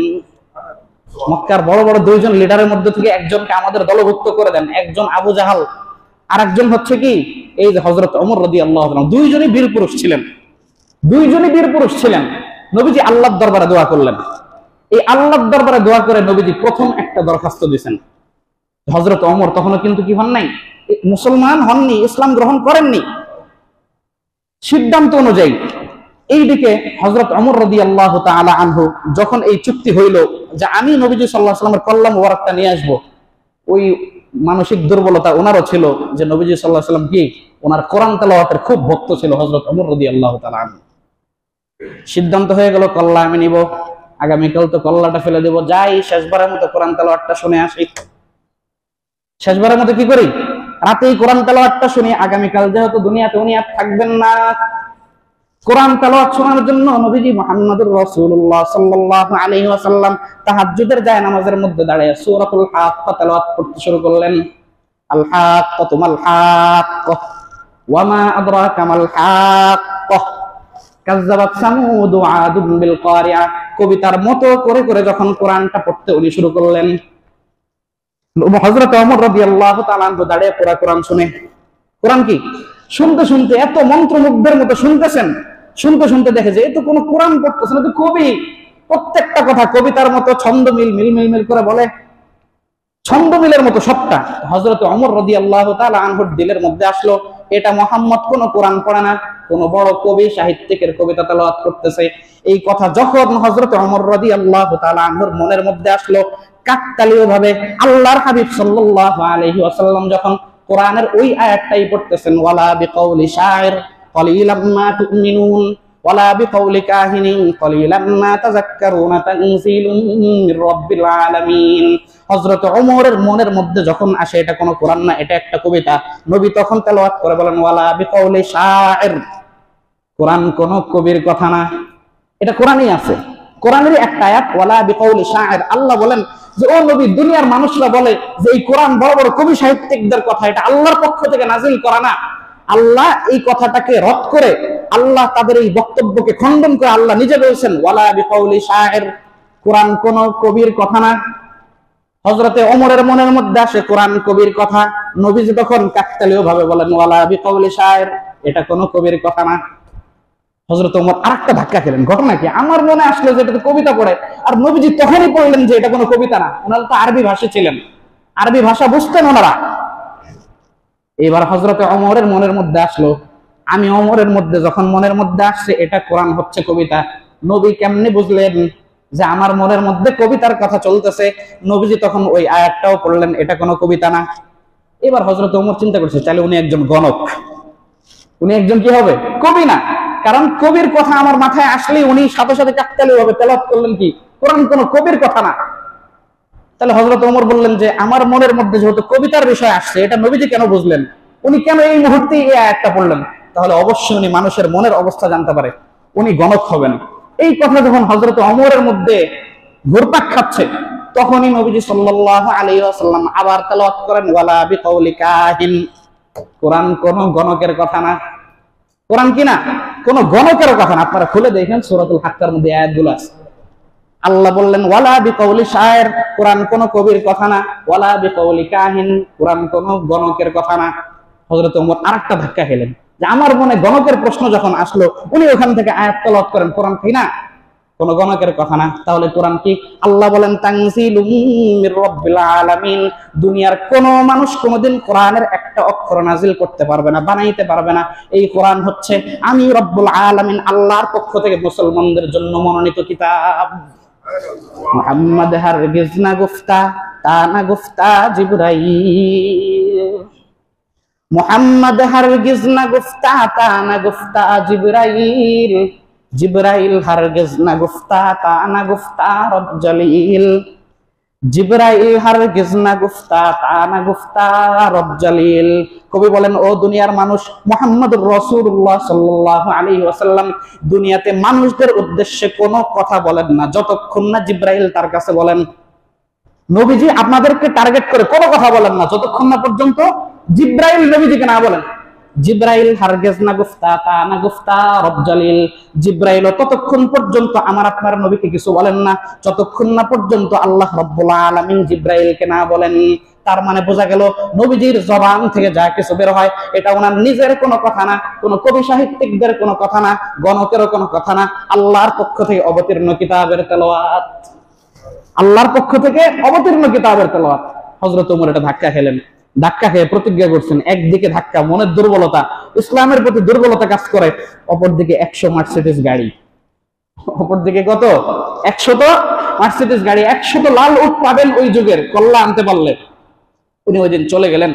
মক্কার বড় বড় 2 জন লিডারের মধ্যে থেকে একজনকে আমাদের দলভুক্ত করে দেন। একজন আবু জাহাল, আর একজন হচ্ছে কি এই যে হযরত ওমর রাদিয়াল্লাহু আনহু। 2 জনই বীর পুরুষ ছিলেন, 2 জনই বীর পুরুষ ছিলেন। নবীজি আল্লাহর দরবারে দোয়া করলেন। এই আল্লাহর দরবারে দোয়া করে নবীজি প্রথম একটা দরখাস্ত দিয়েছেন। হযরত ওমর তখনও কিন্তু কি হন নাই, মুসলমান হননি, ইসলাম গ্রহণ করেননি। সিদ্ধান্ত অনুযায়ী এইদিকে হযরত ওমর রাদিয়াল্লাহু তাআলা আনহু যখন এই চুক্তি হইল যে আমি নবীজি সাল্লাল্লাহু আলাইহি ওয়াসাল্লামের কল্যাণ মুবারকটা নিয়ে আসবো, ওই মানসিক দুর্বলতা ওনারও ছিল যে নবীজি সাল্লাল্লাহু আলাইহি ওয়াসাল্লাম কি ওনার কোরআন তেলাওয়াতের খুব ভক্ত ছিল হযরত ওমর রাদিয়াল্লাহু তাআলা আনহু। সিদ্ধান্ত হয়ে গেল কল্লা আমি নিব, আগামীকাল তো কল্লাটা ফেলে দেব, যাই শেষবারের মতো কোরআন তেলাওয়াতটা শুনে আসি। শেষবারের মতো কি করি, রাতেই কোরআন তেলাওয়াতটা শুনি। আগামীকাল যেহেতু দুনিয়াতে উনি আর থাকবেন না, কোরআন তেলাওয়াত শোনার জন্য নবীজি মুহাম্মদুর রাসূলুল্লাহ সাল্লাল্লাহু আলাইহি ওয়াসাল্লাম তাহাজ্জুদের জায়নামাজের মধ্যে দাঁড়িয়ে সূরাতুল হাক্কা তেলাওয়াত করতে শুরু করলেন। আল হাক্কাতু মাল হাক্কা ওয়া মা আদরাকা মাল হাক্কা কাযযাবাত সামুদ ওয়া আদুন বিল কারিয়া। কবিতার মতো করে করে যখন কোরআনটা পড়তে উনি শুরু করলেন, হযরত ওমর রাদিয়াল্লাহু তাআলা আনহু দাঁড়িয়ে পুরো কোরআন শুনে, কোরআন কি শুনতে শুনতে এত মন্ত্রমুগ্ধের মতো শুনতেছেন, শুনতে শুনতে দেখে যে এ তো কোনো কোরআন পড়তেছে না, তো কবি, প্রত্যেকটা কথা কবিতার মতো ছন্দ মিল মিল মিল মিল করে বলে, ছন্দ মিলের মতো সবটা। হযরত ওমর রাদিয়াল্লাহু তাআলা আনহুর দিলের মধ্যে আসলো এটা মুহাম্মদ কোন কোরআন পড়ে না, কোন বড় কবি সাহিত্যিকের কবিতা তেলাওয়াত করতেছে। এই কথা যখন হযরত ওমর রাদিয়াল্লাহু তাআলা আনহুর মনের মধ্যে আসলো, কাকতালীয় ভাবে আল্লাহর হাবিব সাল্লাল্লাহু আলাইহি ওয়াসাল্লাম যখন কোরআনের ওই আয়াতটাই পড়তেছেন, ওয়ালা বিকাউলি শাইর কলিলাম মা তুমিনুন ওয়ালা বিকাউলি কাহিনিন কলিলাম মা তাযাক্কারুন তানজিলুম মির রাব্বিল আলামিন। হযরত ওমরের মনের মধ্যে যখন আসে এটা কোনো কোরআন না, এটা একটা কবিতা, নবী তখন তেলাওয়াত করে বলেন ওয়ালা বিকাউলি শাইর, কোরআন কোন কবির কথা না, এটা কোরআনই আছে, কোরআনেরই একটা আয়াত ওয়ালা বিকাউলি শাইর। আল্লাহ বলেন যে ও নবী, দুনিয়ার মানুষরা বলে যে এই কোরআন বড় বড় কবি সাহিত্যিকদের কথা, এটা আল্লাহর পক্ষ থেকে নাজিল করা না। আল্লাহ এই কথাটাকে রদ করে, আল্লাহ তাদের এই বক্তব্যকে খণ্ডন করে আল্লাহ নিজে বলেছেন ওয়ালা বিকাউলি শাইর, কোরআন কোন কবির কথা না। হযরতে ওমরের মনের মধ্যে আসে কোরআন কবির কথা, নবীজি তখন কাকতালীয় ভাবে বলেন ওয়ালা বিকাউলি শাইর, এটা কোন কবির কথা না। হযরত ওমর আরেকটা ধাক্কা খেলেন, ঘটনা কি, আমার মনে আসলো যে এটা তো কবিতা পড়ে, আর নবীজি তখনই পড়লেন যে এটা কোনো কবিতা না। ওনারা তো আরবি ভাষী ছিলেন, আরবি ভাষা বুঝতেন ওনারা। এবার হযরত ওমরের মনের মধ্যে আসলো, আমি ওমরের মধ্যে যখন মনের মধ্যে আসছে এটা কোরআন হচ্ছে কবিতা, নবী কেমনে বুঝলেন যে আমার মনের মধ্যে কবিতার কথা চলতেছে? নবীজি তখন ওই আয়াতটাও পড়লেন, এটা কোনো কবিতা না। এবার হযরত ওমর চিন্তা করছে, তাহলে উনি একজন গণক, উনি একজন কি হবে, কবি না, কারণ কবির কথা আমার মাথায় আসলেই উনি সাথে সাথে কাকতালীয় ভাবে তেলাওয়াত করলেন কি কোরআন কোন কবির কথা না। তাহলে হযরত ওমর বললেন যে আমার মনের মধ্যে যেহেতু কবিতার বিষয় আসছে, এটা নবীজি কেন বুঝলেন, উনি কেন এই মুহূর্তে এই আয়াতটা পড়লেন? তাহলে অবশ্যই উনি মানুষের মনের অবস্থা জানতে পারে, উনি গণক হবেন। এই কথা যখন হযরত ওমরের মধ্যে ঘুরপাক খাচ্ছে, তখনই নবীজি সাল্লাল্লাহু আলাইহি ওয়াসাল্লাম আবার তেলাওয়াত করেন ওয়ালা বিকাউলি কাহিন, কোরআন কোন গণকের কথা না। কোরআন কি না, কোন গণকের কথা না। আপনারা খুলে দেখেন সূরাতুল হাক্কার মধ্যে আয়াতগুলো আছে। আল্লাহ বললেন ওয়ালা বিকাউলি শাইর, কোরআন কোন কবির কথা না, ওয়ালা বিকাউলি কাহিন, কোরআন কোন গণকের কথা না। হযরত ওমর আরেকটা ধাক্কা খেলেন যে আমার মনে গণকের প্রশ্ন যখন আসলো, উনি ওখান থেকে আয়াত তেলাওয়াত করেন কোরআন কি না, কোন গণকের কথা না। তাহলে কোরআন কি? আল্লাহ বলেন তানজিলুম মির রাব্বিল আলামিন, দুনিয়ার কোন মানুষ কোনদিন কোরআনের একটা অক্ষর নাজিল করতে পারবে না, বানাইতে পারবে না। এই কোরআন হচ্ছে আমি রব্বুল আলামিন আল্লাহর পক্ষ থেকে মুসলমানদের জন্য মনোনীত কিতাব। মুহাম্মদ হারগিজ না গুফতা তা না গুফতা জিবরাইল, মুহাম্মদ হারগিজ না গুফতা তা না গুফতা জিবরাইল, জিবরাইল হারগিজ না গুফতা তা না গুফতা রব জলিল। জিবরাইল হারগিজ না গুফতা তানা গুফতা রব জালিল। কবি বলেন, ও দুনিয়ার মানুষ, মুহাম্মদুর রাসূলুল্লাহ সাল্লাল্লাহু আলাইহি ওয়াসাল্লাম দুনিয়াতে মানুষদের উদ্দেশ্যে কোনো কথা বলেন না যতক্ষণ না জিবরাইল তার কাছে বলেন। নবীজি আপনাদেরকে টার্গেট করে কোনো কথা বলেন না যতক্ষণ না পর্যন্ত জিবরাইল নবীজিকে না বলেন। জিবরাইল হারগিজ না গুফতা তানা গুফতা রব জালিল। জিবরাইল ততক্ষণ পর্যন্ত আমার আপনার নবীকে কিছু বলেন না যতক্ষণ না পর্যন্ত আল্লাহ রাব্বুল আলামিন জিবরাইলকে না বলেন। তার মানে বোঝা গেল নবীজির জবান থেকে যা কিছু বের হয় এটা ওনার নিজের কোনো কথা না, কোনো কবি সাহিত্যিকদের কোনো কথা না, গণকেরও কোনো কথা না, আল্লাহর পক্ষ থেকে অবতীর্ণ কিতাবের তেলাওয়াত। আল্লাহর পক্ষ থেকে অবতীর্ণ কিতাবের তেলাওয়াত। হযরত ওমর এটা ধাক্কা খেলেন, ধাক্কা খেয়ে প্রতিজ্ঞা করছেন, একদিকে ধাক্কা মনের দুর্বলতা, ইসলামের প্রতি দুর্বলতা কাজ করে, অপরদিকে 100 মার্সিডিজ গাড়ি, অপরদিকে কত 100 মার্সিডিজ গাড়ি, 100 লাল উট পাবেন ওই যুগের, কল্লা আনতে পারলে। উনি ওই দিন চলে গেলেন।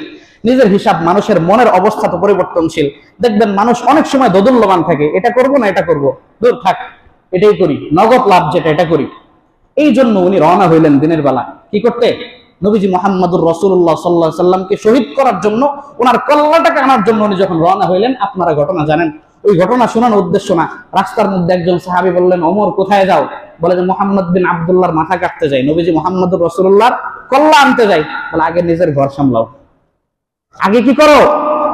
নিজের হিসাব, মানুষের মনের অবস্থা তো পরিবর্তনশীল। দেখবেন মানুষ অনেক সময় দোদুল্যমান থাকে, এটা করবো না এটা করবো, দূর থাক, এটাই করি, নগদ লাভ যেটা এটা করি। এই জন্য উনি রওনা হইলেন দিনের বেলা কি করতে? নবীজি মুহাম্মদুর রাসূলুল্লাহ সাল্লাল্লাহু আলাইহি সাল্লামকে শহীদ করার জন্য, ওনার কল্লাটাকে আনার জন্য উনি যখন রওনা হইলেন, আপনারা ঘটনা জানেন। ওই ঘটনা শোনানোর উদ্দেশ্য না, রাস্তার মধ্যে একজন সাহাবী বললেন, ওমর কোথায় যাও? বলে যে মুহাম্মদ বিন আব্দুল্লাহর মাথা কাটতে যাই, নবীজি মুহাম্মদুর রাসূলুল্লাহর কল্লা আনতে যাই। বলে আগে নিজের ঘর সামলাও, আগে কি করো?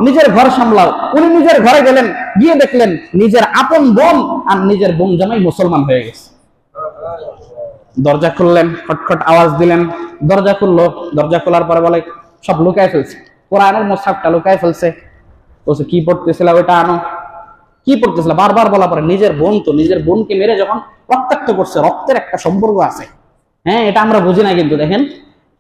নিজের ঘর সামলাও। উনি নিজের ঘরে গেলেন, গিয়ে দেখলেন নিজের আপন বোন আর নিজের বোন জামাই মুসলমান হয়ে গেছে। দরজা খুললেন, খটখট আওয়াজ দিলেন, দরজা খুললো। দরজা খোলার পরে বলে সব লুকায় ফেলছে, কোরআনের মুসহাফটা লুকায় ফেলছে। বলছে কি পড়তেছিল ওইটা আনো, কি পড়তেছিল? বারবার বলা পরে নিজের বোন তো, নিজের বোনকে মেরে যখন রক্তাক্ত করছে, রক্তের একটা সম্পর্ক আছে, হ্যাঁ এটা আমরা বুঝি না। কিন্তু দেখেন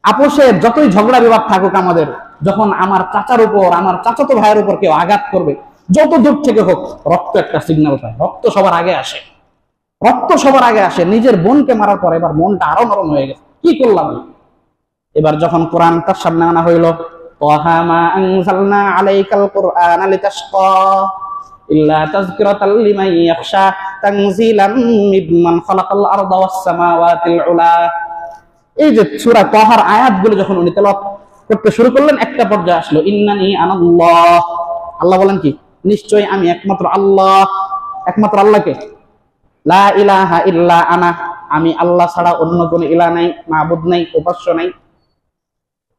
আপোষের যতই ঝগড়া বিবাদ থাকুক আমাদের, যখন আমার চাচার উপর, আমার চাচাতো ভাইয়ের উপর কেউ আঘাত করবে, যত দূর থেকে হোক, রক্ত একটা সিগন্যাল পায়, রক্ত সবার আগে আসে, রক্ত সবার আগে আসে। নিজের বোনকে মারার পর এবার মনটা আরো নরম হয়ে গেছে, কি করলাম? এবার যখন কোরআন তার সামনে আনা হইল, তাহা মা আনজালনা আলাইকাল কুরআনা লিতাশকা ইল্লা তাযকিরাতাল লিমান ইয়াখশা তানজিলাম মিম্মান খালাকাল আরদা ওয়াস সামাওয়াতিল উলা। এই যে সূরা তাহার আয়াতগুলো যখন উনি তেলাওয়াত করতে শুরু করলেন, একটা পর্যায়ে আসলো ইন্নানি আনাল্লাহ। আল্লাহ বলেন কি? নিশ্চয়ই আমি একমাত্র আল্লাহ। একমাত্র আল্লাহকে, লা ইলাহা ইল্লা আনা, আমি আল্লাহ ছাড়া অন্য কোনো ইলাহ নাই, মাবুদ নাই, উপাস্য নাই।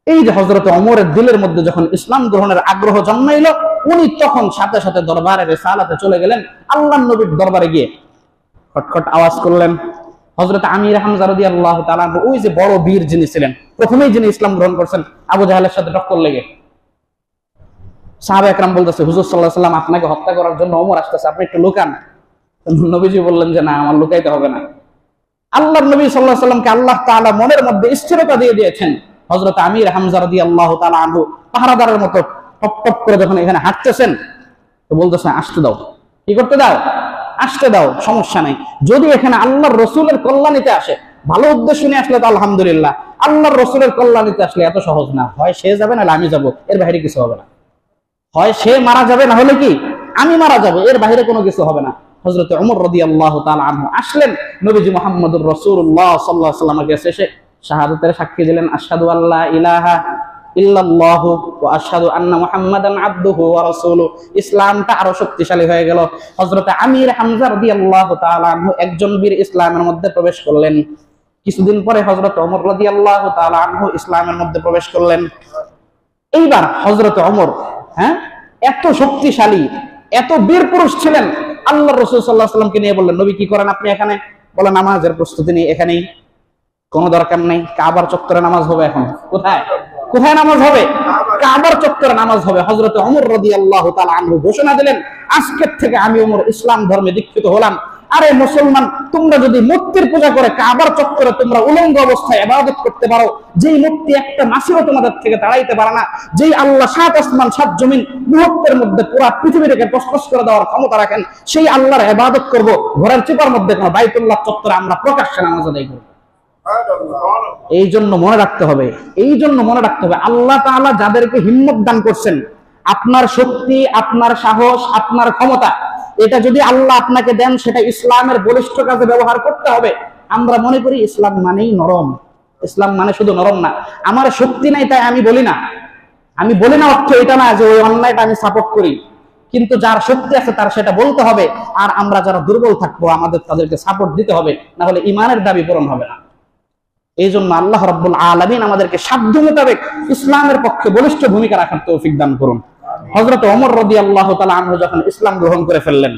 এই যে হযরত ওমরের দিলের মধ্যে যখন ইসলাম গ্রহণের আগ্রহ জন্মাইল, উনি তখন সাথে সাথে দরবারে রিসালাতে চলে গেলেন। আল্লাহর নবীর দরবারে গিয়ে খটখট আওয়াজ করলেন। হযরত আমির হামজা রাদিয়াল্লাহু তাআলা, ওই যে বড় বীর যিনি ছিলেন, প্রথমেই যিনি ইসলাম গ্রহণ করছেন আবু জাহেলের সাথে টক্কর লেগে, সাহাবা একরাম বলতেছে হুজুর সাল্লাল্লাহু আলাইহি ওয়াসাল্লাম আপনাকে হত্যা করার জন্য ওমর আসতেছে, আপনি একটু লুকান। নবীজি বললেন যে না, আমার লুকাইতে হবে না। আল্লাহর নবী সাল্লাল্লাহু আলাইহি ওয়াসাল্লামকে আল্লাহ তাআলা মনের মধ্যে স্থিরতা দিয়ে দিয়েছেন। হযরত আমির হামজা রাদিয়াল্লাহু তাআলা আনহু পাহারাদারের মতো টপ টপ করে যখন এখানে হাঁটতেছেন, তো বলতেছে আসতে দাও। কি করতে দাও? আসতে দাও, সমস্যা নাই। যদি এখানে আল্লাহর রাসূলের কল্যাণীতে আসে, ভালো উদ্দেশ্য নিয়ে আসলে তো আলহামদুলিল্লাহ। আল্লাহর রাসূলের কল্যাণীতে আসলে এত সহজ না, হয় সে যাবে না আমি যাব, এর বাইরে কিছু হবে না। হয় সে মারা যাবে, না হলে কি আমি মারা যাব, এর বাইরে কোনো কিছু হবে না। হযরত ওমর রাদিয়াল্লাহু তাআলা আনহু আসলেন, নবীজি মুহাম্মদুর রাসূলুল্লাহ সাল্লাল্লাহু আলাইহি ওয়াসাল্লামের কাছে এসে শাহাদাতের সাক্ষী দিলেন, আশহাদু আল্লা ইলাহা ইল্লাল্লাহু ওয়া আশহাদু আন্না মুহাম্মাদান আবদুহু ওয়া রাসূলুহু। ইসলামটা আরো শক্তিশালী হয়ে গেল। হযরত আমির হামজা রাদিয়াল্লাহু তাআলা আনহু একজন বীর ইসলামের মধ্যে প্রবেশ করলেন। কিছুদিন পরে হযরত ওমর রাদিয়াল্লাহু তাআলা আনহু ইসলামের মধ্যে প্রবেশ করলেন। এইবার হযরত ওমর, হ্যাঁ, এত শক্তিশালী, এত বীর পুরুষ ছিলেন। আল্লাহর রাসূল সাল্লাল্লাহু আলাইহি ওয়াসাল্লামকে নিয়ে বললেন, নবী কি করেন আপনি এখানে? বলে নামাজের প্রস্তুতি নেই, এখানেই, কোনো দরকার নেই। কাবার চত্বরে নামাজ হবে এখন। কোথায়? কোথায় নামাজ হবে? কাবার চত্বরে নামাজ হবে। হযরত ওমর রাদিয়াল্লাহু তাআলা আনহু ঘোষণা দিলেন, আজকের থেকে আমি ওমর ইসলাম ধর্মে দীক্ষিত হলাম। আরে মুসলমান, তোমরা যদি মূর্তির পূজা করে কাবার চত্বরে তোমরা উলঙ্গ অবস্থায় ইবাদত করতে পারো, যেই মূর্তি একটা মাছিও তোমাদের থেকে তাড়াইতে পারে না, যেই আল্লাহ 7 আসমান 7 জমিন মুহূর্তের মধ্যে পুরো পৃথিবীটাকে তছনছ করে দেওয়ার ক্ষমতা রাখেন, সেই আল্লাহর ইবাদত করব। ঘরের চিপার মধ্যে কোনো বাইতুল্লাহ চত্বরে আমরা প্রকাশ্যে নামাজ আদায় করব। এই জন্য মনে রাখতে হবে, এই জন্য মনে রাখতে হবে, আল্লাহ তাআলা যাদেরকে হিম্মত দান করছেন, আপনার শক্তি, আপনার সাহস, আপনার ক্ষমতা, এটা যদি আল্লাহ আপনাকে দেন, সেটা ইসলামের বলিষ্ঠ কাজে ব্যবহার করতে হবে। আমরা মনে করি ইসলাম মানেই নরম, ইসলাম মানে শুধু নরম না। আমার শক্তি নাই তাই আমি বলি না, অর্থ এটা না যে ওই অন্যায়টা আমি সাপোর্ট করি, কিন্তু যার শক্তি আছে তার সেটা বলতে হবে, আর আমরা যারা দুর্বল থাকবো আমাদের তাদেরকে সাপোর্ট দিতে হবে, না হলে ইমানের দাবি পূরণ হবে না। এই জন্য আল্লাহ রাব্বুল আলামিন আমাদেরকে সাধ্য মোতাবেক ইসলামের পক্ষে বলিষ্ঠ ভূমিকা রাখার তৌফিক দান করুন। হযরত ওমর রাদিয়াল্লাহু তাআলা আনহু যখন ইসলাম গ্রহণ করে ফেললেন,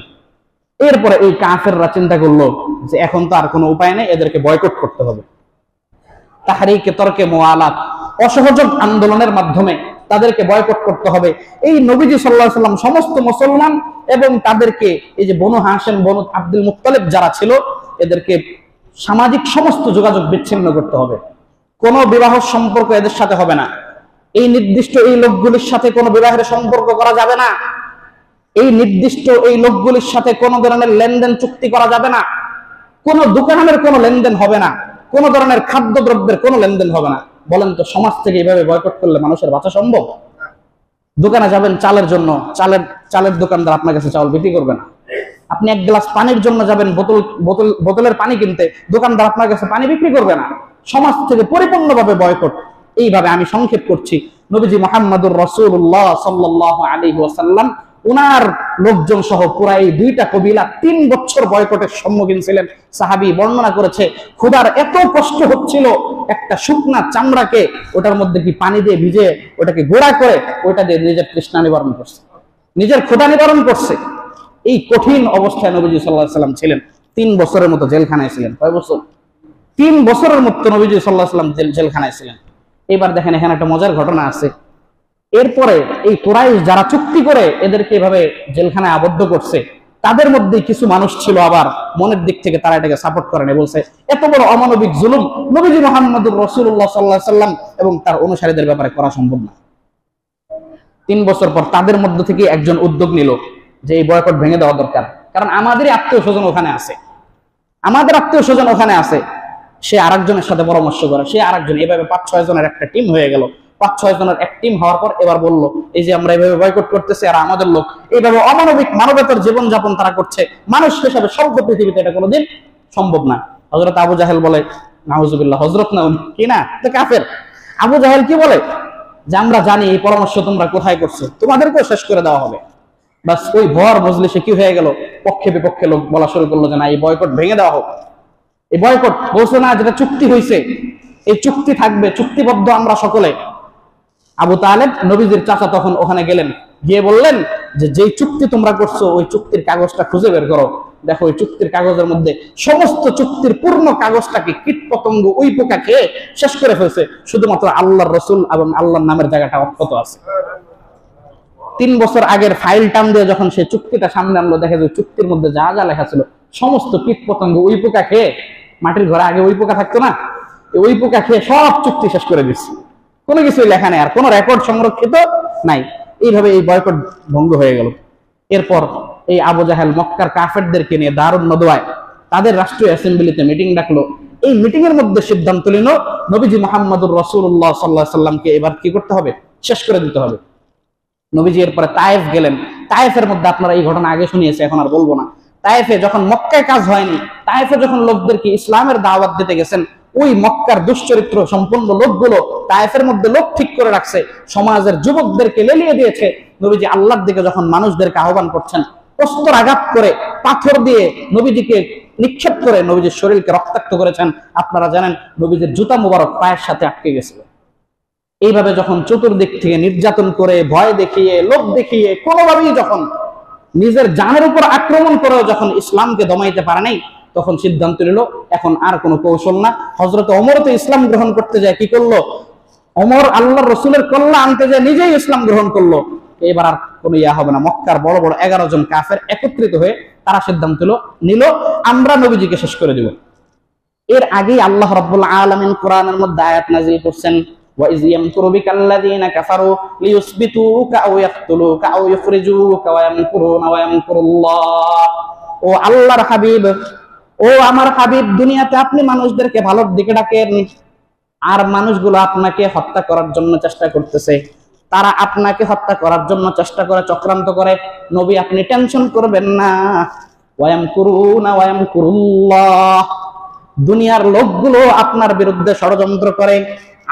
এরপরে এই কাফেররা চিন্তা করলো যে এখন তো আর কোনো উপায় নেই, এদেরকে বয়কট করতে হবে। তাহরিকে তর্কে মুআলাত, অসহযোগ আন্দোলনের মাধ্যমে তাদেরকে বয়কট করতে হবে। এই নবীজি সাল্লাল্লাহু আলাইহি সাল্লাম সমস্ত মুসলমান এবং তাদেরকে এই যে বনু হাশিম, বনু আব্দুল মুত্তালিব যারা ছিল, এদেরকে সামাজিক সমস্ত যোগাযোগ বিচ্ছিন্ন করতে হবে। কোনো বিবাহ সম্পর্ক এদের সাথে হবে না, এই নির্দিষ্ট এই লোকগুলির সাথে কোনো বিবাহের সম্পর্ক করা যাবে না, এই নির্দিষ্ট এই লোকগুলির সাথে কোনো ধরনের লেনদেন চুক্তি করা যাবে না, কোনো দোকানের কোনো লেনদেন হবে না, কোনো ধরনের খাদ্যদ্রব্যের কোনো লেনদেন হবে না। বলেন তো সমাজ থেকে এইভাবে বয়কট করলে মানুষের বাঁচা সম্ভব? দোকানে যাবেন চালের জন্য, চালের দোকানদার আপনার কাছে চাউল বিক্রি করবে না। আপনি এক গ্লাস পানির জন্য যাবেন বোতলের পানি কিনতে, দোকানদার আপনার কাছে পানি বিক্রি করবে না। সমাজ থেকে পরিপূর্ণভাবে বয়কট। এইভাবে আমি সংক্ষেপ করছি, নবীজি মুহাম্মদুর রাসূলুল্লাহ সাল্লাল্লাহু আলাইহি ওয়াসাল্লাম উনার লোকজন সহ পুরা এই দুইটা কবিলা 3 বছর বয়কটের সম্মুখীন ছিলেন। সাহাবী বর্ণনা করেছে, ক্ষুধার এত কষ্ট হচ্ছিল, একটা শুকনা চামড়াকে ওটার মধ্যে কি পানি দিয়ে ভিজে ওটাকে গোড়া করে ওটা দিয়ে নিজের তৃষ্ণা নিবারণ করছে, নিজের ক্ষুধা নিবারণ করছে। এই কঠিন অবস্থায় নবীজি সাল্লাল্লাহু আলাইহি ওয়াসাল্লাম ছিলেন। 3 বছরের মতো জেলখানায় ছিলেন। কয় বছর? 3 বছরের মতো নবীজি সাল্লাল্লাহু আলাইহি ওয়াসাল্লাম জেলখানায় ছিলেন। এবার দেখেন এখানে একটা মজার ঘটনা আছে। এরপরে এই কুরাইশ যারা চুক্তি করে এদেরকে এভাবে জেলখানায় আবদ্ধ করছে, তাদের মধ্যে কিছু মানুষ ছিল আবার মনের দিক থেকে তারা এটাকে সাপোর্ট করেন, বলছে এত বড় অমানবিক জুলুম নবীজি মুহাম্মদুর রাসূলুল্লাহ সাল্লাল্লাহু আলাইহি ওয়াসাল্লাম এবং তার অনুসারীদের ব্যাপারে করা সম্ভব না। 3 বছর পর তাদের মধ্য থেকে একজন উদ্যোগ নিল যে এই বয়কট ভেঙে দেওয়া দরকার, কারণ আমাদেরই আত্মীয় স্বজন ওখানে আছে, সে আরেকজনের সাথে পরামর্শ করে, সে আরেকজন, এভাবে 5-6 জনের একটা টিম হয়ে গেল। 5-6 জনের এক টিম হওয়ার পর এবার বললো এই যে আমরা এইভাবে বয়কট করতেছি আর আমাদের লোক এইভাবে অমানবিক মানবতার জীবনযাপন তারা করছে, মানুষ হিসাবে সর্ব পৃথিবীতে এটা কোনোদিন সম্ভব না। হযরত আবু জাহেল বলে, নাউজুবিল্লাহ, হযরত না উনি কি না, তো কাফের। আবু জাহেল কি বলে যে আমরা জানি এই পরামর্শ তোমরা কোথায় করছো, তোমাদেরকেও শেষ করে দেওয়া হবে। বাস ওই ভর মজলিসে কি হয়ে গেল, পক্ষে বিপক্ষে লোক বলা শুরু করলো যে না, এই বয়কট ভেঙে দেওয়া হোক। এই বয়কট বলছে না, যেটা চুক্তি হয়েছে এই চুক্তি থাকবে, চুক্তিবদ্ধ আমরা সকলে। আবু তালেব নবীজির চাচা তখন ওখানে গেলেন, গিয়ে বললেন যে যেই চুক্তি তোমরা করছো ওই চুক্তির কাগজটা খুঁজে বের করো। দেখো ওই চুক্তির কাগজের মধ্যে সমস্ত চুক্তির পূর্ণ কাগজটাকে কীট পতঙ্গ ওই পোকা খেয়ে শেষ করে ফেলছে, শুধুমাত্র আল্লাহর রাসূল এবং আল্লাহর নামের জায়গাটা অক্ষত আছে। 3 বছর আগের ফাইল টান দিয়ে যখন সে চুক্তিটা সামনে আনলো, দেখে যে চুক্তির মধ্যে যা যা লেখা ছিল সমস্ত কীট পতঙ্গ ওই পোকা খেয়ে, মাটির ঘরে আগে ওই পোকা থাকতো না, ওই পোকা খেয়ে সব চুক্তি শেষ করে দিচ্ছে, কোনো কিছুই লেখা নেই, আর কোনো রেকর্ড সংরক্ষিত নাই। এইভাবে এই বয়কট ভঙ্গ হয়ে গেল। এরপর এই আবু জাহেল মক্কার কাফেরদেরকে নিয়ে দারুন নদওয়ায় তাদের রাষ্ট্রীয় অ্যাসেম্বলিতে মিটিং ডাকলো। এই মিটিং এর মধ্যে সিদ্ধান্ত নিল নবীজি মুহাম্মদুর রাসূলুল্লাহ সাল্লাল্লাহু আলাইহি সাল্লামকে এবার কি করতে হবে, শেষ করে দিতে হবে। নবীজি এরপরে তায়েফ গেলেন। তায়েফের মধ্যে আপনারা এই ঘটনা আগে শুনিয়েছে, এখন আর বলবো না। তায়েফে যখন মক্কায় কাজ হয়নি, তায়েফে যখন লোকদেরকে ইসলামের দাওয়াত দিতে গেছেন, ওই মক্কার দুশ্চরিত্র সম্পন্ন লোকগুলো তায়েফের মধ্যে লোক ঠিক করে রাখছে, সমাজের যুবকদেরকে লেলিয়ে দিয়েছে। নবীজি আল্লাহর দিকে যখন মানুষদেরকে আহ্বান করছেন, প্রস্তর আঘাত করে পাথর দিয়ে নবীজিকে নিক্ষেপ করে নবীজির শরীরকে রক্তাক্ত করেছেন। আপনারা জানেন নবীজির জুতা মুবারক পায়ের সাথে আটকে গেছিল। এইভাবে যখন চতুর্দিক থেকে নির্যাতন করে, ভয় দেখিয়ে, লোভ দেখিয়ে, কোনোভাবেই যখন নিজের জানের উপর আক্রমণ করেও যখন ইসলামকে দমাইতে পারে নাই, তখন সিদ্ধান্ত নিল এখন আর কোনো কৌশল না। হযরত ওমর তো ইসলাম গ্রহণ করতে যায়, কি করলো, ওমর আল্লাহর রাসূলের কল্যাণ আনতে যায় নিজেই ইসলাম গ্রহণ করলো। এবার আর কোনো ইয়া হবে না। মক্কার বড় বড় 11 জন কাফের একত্রিত হয়ে তারা সিদ্ধান্ত নিল আমরা নবীজিকে শেষ করে দেব। এর আগেই আল্লাহ রাব্বুল আলামিন কোরআনের মধ্যে আয়াত নাযিল করছেন, ওয়া ইয ইয়ামকুরু বিকাল্লাযীনা কাফারু লিইউসবিতুকা আও ইয়াকতুলুকা আও ইখরিজুকা ওয়া ইয়ামকুরুনা ওয়া ইয়ামকুরুল্লাহ। ও আল্লাহর হাবিব, ও আমার হাবিব, দুনিয়াতে আপনি মানুষদেরকে ভালোর দিকে ডাকেন, আর মানুষগুলো আপনাকে হত্যা করার জন্য চেষ্টা করতেছে, তারা আপনাকে হত্যা করার জন্য চেষ্টা করে, চক্রান্ত করে। নবী আপনি টেনশন করবেন না, ওয়া ইয়ামকুরুনা ওয়া ইয়ামকুরুল্লাহ, দুনিয়ার লোকগুলো আপনার বিরুদ্ধে ষড়যন্ত্র করে,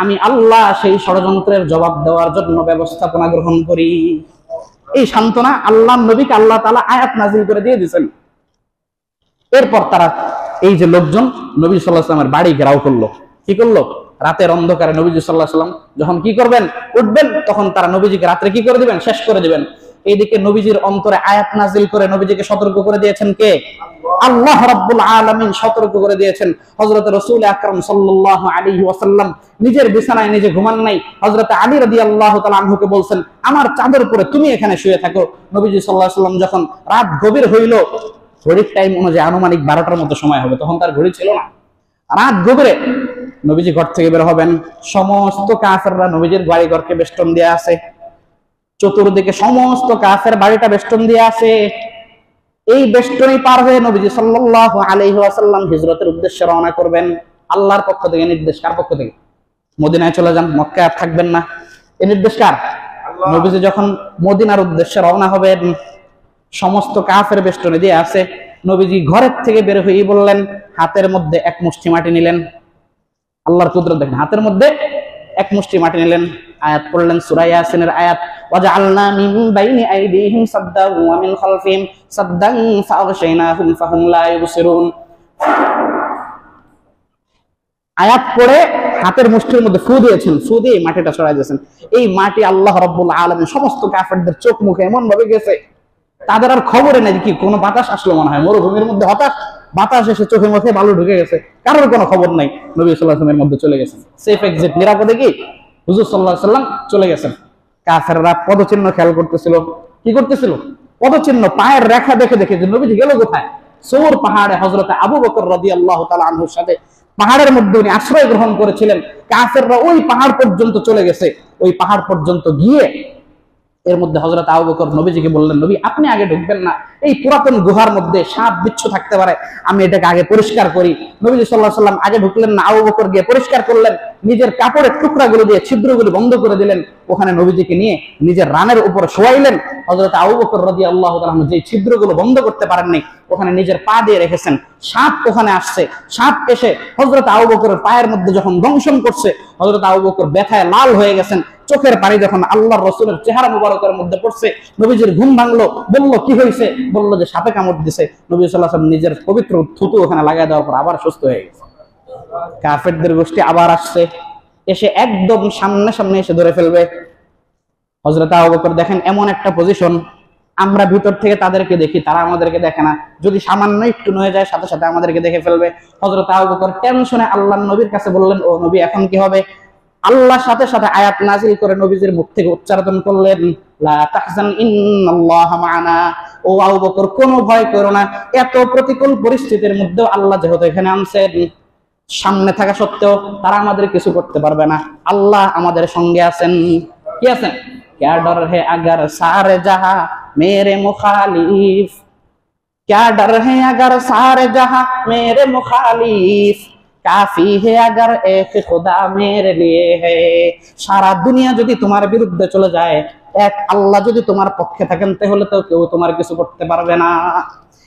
আমি আল্লাহ সেই ষড়যন্ত্রের জবাব দেওয়ার জন্য ব্যবস্থাপনা গ্রহণ করি। এই সান্ত্বনা আল্লাহ নবীকে আল্লাহ তাআলা আয়াত নাযিল করে দিয়ে দিয়েছেন। এরপর তারা এই যে লোকজন নবী সাল্লাল্লাহু আলাইহি ওয়াসাল্লামের বাড়ি ঘেরাও করলো। কি করলো? রাতের অন্ধকারে নবীজি সাল্লাল্লাহু আলাইহি ওয়াসাল্লাম যখন কি করবেন, উঠবেন, তখন তারা নবীজিকে রাত্রে কি করে দিবেন? শেষ করে দিবেন। এইদিকে নবীজির অন্তরে আয়াত নাযিল করে নবীজিকে সতর্ক করে দিয়েছেন কে? আল্লাহ রাব্বুল আলামিন সতর্ক করে দিয়েছেন। হযরত রাসূল আকরাম সাল্লাল্লাহু আলাইহি ওয়াসাল্লাম নিজের বিছানায় নিজে ঘুমান নাই, হযরত আলী রাদিয়াল্লাহু তাআলা আনহুকে বলছেন, আমার চাদর পরে তুমি এখানে শুয়ে থাকো। নবীজি সাল্লাল্লাহু আলাইহি ওয়াসাল্লাম যখন রাত গভীর হইল, ঘড়ির টাইম অনুযায়ী আনুমানিক 12টার মতো সময় হবে, তখন তার ঘড়ি ছিল না। রাত গভীরে নবীজি ঘর থেকে বের হবেন, সমস্ত কাফেররা নবীজির বাড়ি ঘরকে বেষ্টন দিয়ে আছে, চতুর্দিকে সমস্ত কাফের বাড়িটা বেষ্টন দিয়ে আছে। এই বেষ্টনী পার হয়ে নবীজি সাল্লাল্লাহু আলাইহি ওয়াসাল্লাম হিজরতের উদ্দেশ্যে রওনা করবেন। আল্লাহর পক্ষ থেকে নির্দেশ। কার পক্ষ থেকে? মদিনায় চলে যান, মক্কায় আর থাকবেন না। এই নির্দেশ কার? নবীজি যখন মদিনার উদ্দেশ্যে রওনা হবেন, সমস্ত কাফের বেষ্টনী দিয়ে আছে। নবীজি ঘরের থেকে বের হয়ে বললেন, হাতের মধ্যে এক মুষ্টি মাটি নিলেন। আল্লাহর কুদরত দেখেন, হাতের মধ্যে এক মুষ্টি মাটি নিলেন, আয়াত পড়লেন সূরা ইয়াসিনের আয়াত, ওয়াজআলনা মিন বাইনি আইদিহিম সাদ্দান ওয়া মিন খালফিহিম সাদ্দান ফাগশাইনাহুম ফাহুম লা ইউবসিরুন। আয়াত পড়ে হাতের মুষ্টির মধ্যে ফু দিয়েছেন, ফু দিয়ে মাটিটা সরাই দিয়েছেন। এই মাটি আল্লাহ রাব্বুল আলামিন সমস্ত কাফেরদের চোখ মুখে এমন ভাবে গেছে, তাদের আর খবরে নাই কি কোনো বাতাস আসলো, মনে হয় মরুভূমির মধ্যে হঠাৎ বাতাস এসে চোখে মুখে বালু ঢুকে গেছে, কারোর কোনো খবর নাই। নবী সাল্লাল্লাহু আলাইহি ওয়াসাল্লামের মধ্যে চলে গেছেন, সেফ এক্সিট, নিরাপদে কি হুজুর সাল্লাল্লাহু আলাইহি ওয়াসাল্লাম চলে গেছেন। কাফেররা পদচিহ্ন খেয়াল করতেছিল। কি করতেছিল? পদচিহ্ন, পায়ের রেখা দেখে দেখে যে নবীজি গেল কোথায়। সৌর পাহাড়ে হযরত আবু বকর রাদিয়াল্লাহু তাআলা আনহুর সাথে পাহাড়ের মধ্যে উনি আশ্রয় গ্রহণ করেছিলেন। কাফেররা ওই পাহাড় পর্যন্ত চলে গেছে। ওই পাহাড় পর্যন্ত গিয়ে এর মধ্যে হযরত আবু বকর নবীজিকে বললেন, নবী আপনি আগে ঢুকবেন না, এই পুরাতন গুহার মধ্যে সাপ বিচ্ছু থাকতে পারে, আমি এটাকে আগে পরিষ্কার করি। নবীজি সাল্লাল্লাহু আলাইহি ওয়াসাল্লাম আগে ঢুকলেন না, আবু বকর গিয়ে পরিষ্কার করলেন, নিজের কাপড়ের টুকরাগুলো দিয়ে ছিদ্রগুলো বন্ধ করে দিলেন। ওখানে নবীজিকে নিয়ে নিজের রানের উপর শোয়াইলেন। হযরত আবু বকর রাদিয়াল্লাহু তাআলা যে ছিদ্রগুলো বন্ধ করতে পারেননি, ওখানে নিজের পা দিয়ে রেখেছেন। সাপ ওখানে আসছে, সাপ এসে হযরত আবু বকরের পায়ের মধ্যে যখন দংশন করছে, হযরত আবু বকর ব্যথায় লাল হয়ে গেছেন। চোখের পানি যখন আল্লাহর রাসূলের চেহারা মুবারকের মধ্যে পড়ছে, নবীজির ঘুম ভাঙলো। বলল কি হয়েছে? বলল যে সাপে কামড় দিছে। নবী সাল্লাল্লাহু আলাইহি ওয়াসাল্লাম নিজের পবিত্র থুতু ওখানে লাগাই দেওয়ার পর আবার সুস্থ হয়ে গেছে। কাফেরদের গোষ্ঠী আবার আসছে, এসে একদম সামনে সামনে এসে ধরে ফেলবে। হযরত আবু বকর দেখেন এমন একটা পজিশন, আমরা ভিতর থেকে তাদেরকে দেখি, তারা আমাদেরকে দেখে না। যদি সামান্য একটু নয়ে যায়, সাথে সাথে আমাদেরকে দেখে ফেলবে। হযরত আবু বকর টেনশনে আল্লাহর নবীর কাছে বললেন, ও নবী এখন কি হবে? আল্লাহর সাথে সাথে আয়াত নাযিল করে নবীজির মুখ থেকে উচ্চারণ করলেন, লা তাহজান ইন্নাল্লাহা মা'ানা। ও আবু বকর কোনো ভয় করো না, এত প্রতিকূল পরিস্থিতির মধ্যেও আল্লাহ যেহেতু এখানে আনছেন, সামনে থাকা সত্ত্বেও তারা আমাদের কিছু করতে পারবে না, আল্লাহ আমাদের সঙ্গে আছেন। কি আছেন? क्या डर है अगर सारे जहां मेरे मुखालिफ, क्या डर है अगर सारे जहां मेरे मुखालिफ, काफी है अगर एक खुदा मेरे लिए है। সারা দুনিয়া যদি তোমার বিরুদ্ধে চলে যায়, এক আল্লাহ যদি তোমার পক্ষে থাকেন, তাহলে তো কেউ তোমার কিছু করতে পারবে না।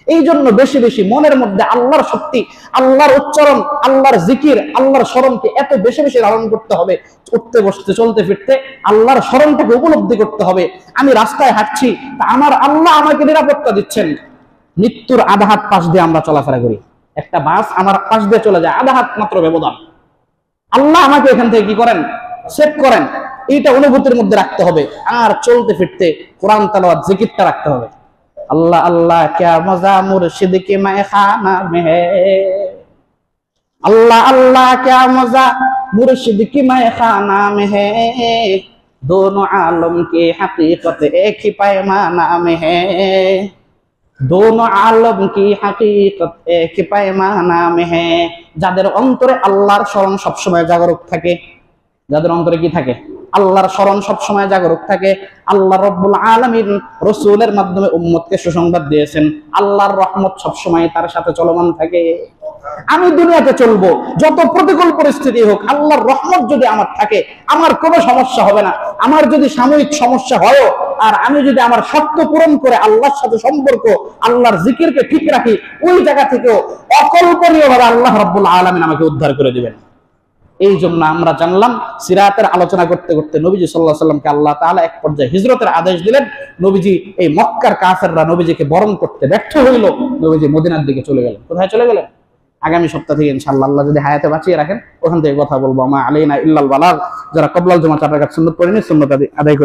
এই জন্য বেশি বেশি মনের মধ্যে আল্লাহর শক্তি, আল্লাহর উচ্চারণ, আল্লাহর জিকির, আল্লাহর স্মরণকে এত বেশি বেশি ধারণ করতে হবে। উঠতে বসতে চলতে ফিরতে আল্লাহর স্মরণটাকে উপলব্ধি করতে হবে। আমি রাস্তায় হাঁটছি, তা আমার আল্লাহ আমাকে নিরাপত্তা দিচ্ছেন। মৃত্যুর আধা হাত পাশ দিয়ে আমরা চলাফেরা করি, একটা বাস আমার পাশ দিয়ে চলে যায়, আধা হাত মাত্র ব্যবধান, আল্লাহ আমাকে এখান থেকে কি করেন? সেভ করেন। এইটা অনুভূতির মধ্যে রাখতে হবে। আর চলতে ফিরতে কোরআন তেলাওয়াত, জিকিরটা রাখতে হবে। अल्लाह अल्लाह क्या मजा मुर्शिद के मैखाना में है, अल्लाह अल्लाह क्या मजा मुर्शिद की मैखाना में है, दोनों आलम की हकीकत एक ही पैमाना में है, दोनों आलम की हकीकत एक ही पैमाना में है। যাদের অন্তরে আল্লাহর স্মরণ সবসময় জাগরুক থাকে, যাদের অন্তরে কি থাকে? আল্লাহর স্মরণ সবসময় জাগরুক থাকে। আল্লাহ রব্বুল আলামিন রাসূলের মাধ্যমে উম্মতকে সুসংবাদ দিয়েছেন, আল্লাহর রহমত সবসময় তার সাথে চলমান থাকে। আমি দুনিয়াতে চলবো, যত প্রতিকূল পরিস্থিতি হোক, আল্লাহর রহমত যদি আমার থাকে, আমার কোনো সমস্যা হবে না। আমার যদি সাময়িক সমস্যা হয়, আর আমি যদি আমার শর্ত পূরণ করে আল্লাহর সাথে সম্পর্ক, আল্লাহর জিকিরকে ঠিক রাখি, ওই জায়গা থেকেও অকল্পনীয় ভাবে আল্লাহ রাব্বুল আলামিন আমাকে উদ্ধার করে দিবেন। এই জন্য আমরা জানলাম, সিরাতের আলোচনা করতে করতে নবীজি সাল্লাল্লাহু আলাইহি ওয়াসাল্লামকে আল্লাহ তাআলা এক পর্যায়ে হিজরতের আদেশ দিলেন। নবীজি, এই মক্কার কাফেররা নবীজিকে বরণ করতে ব্যর্থ হইল, নবীজি মদিনার দিকে চলে গেলেন। কোথায় চলে গেলেন? আগামী সপ্তাহ থেকে ইনশাআল্লাহ, আল্লাহ যদি হায়াতে বাঁচিয়ে রাখেন, ওখান থেকে কথা বলবো। মা আলাইনা ইল্লাল বালাগ। যারা ক্বাবলাল জুমা 4 রাকাত সুন্নাত পড়েনি, সুন্নাত আদায় করে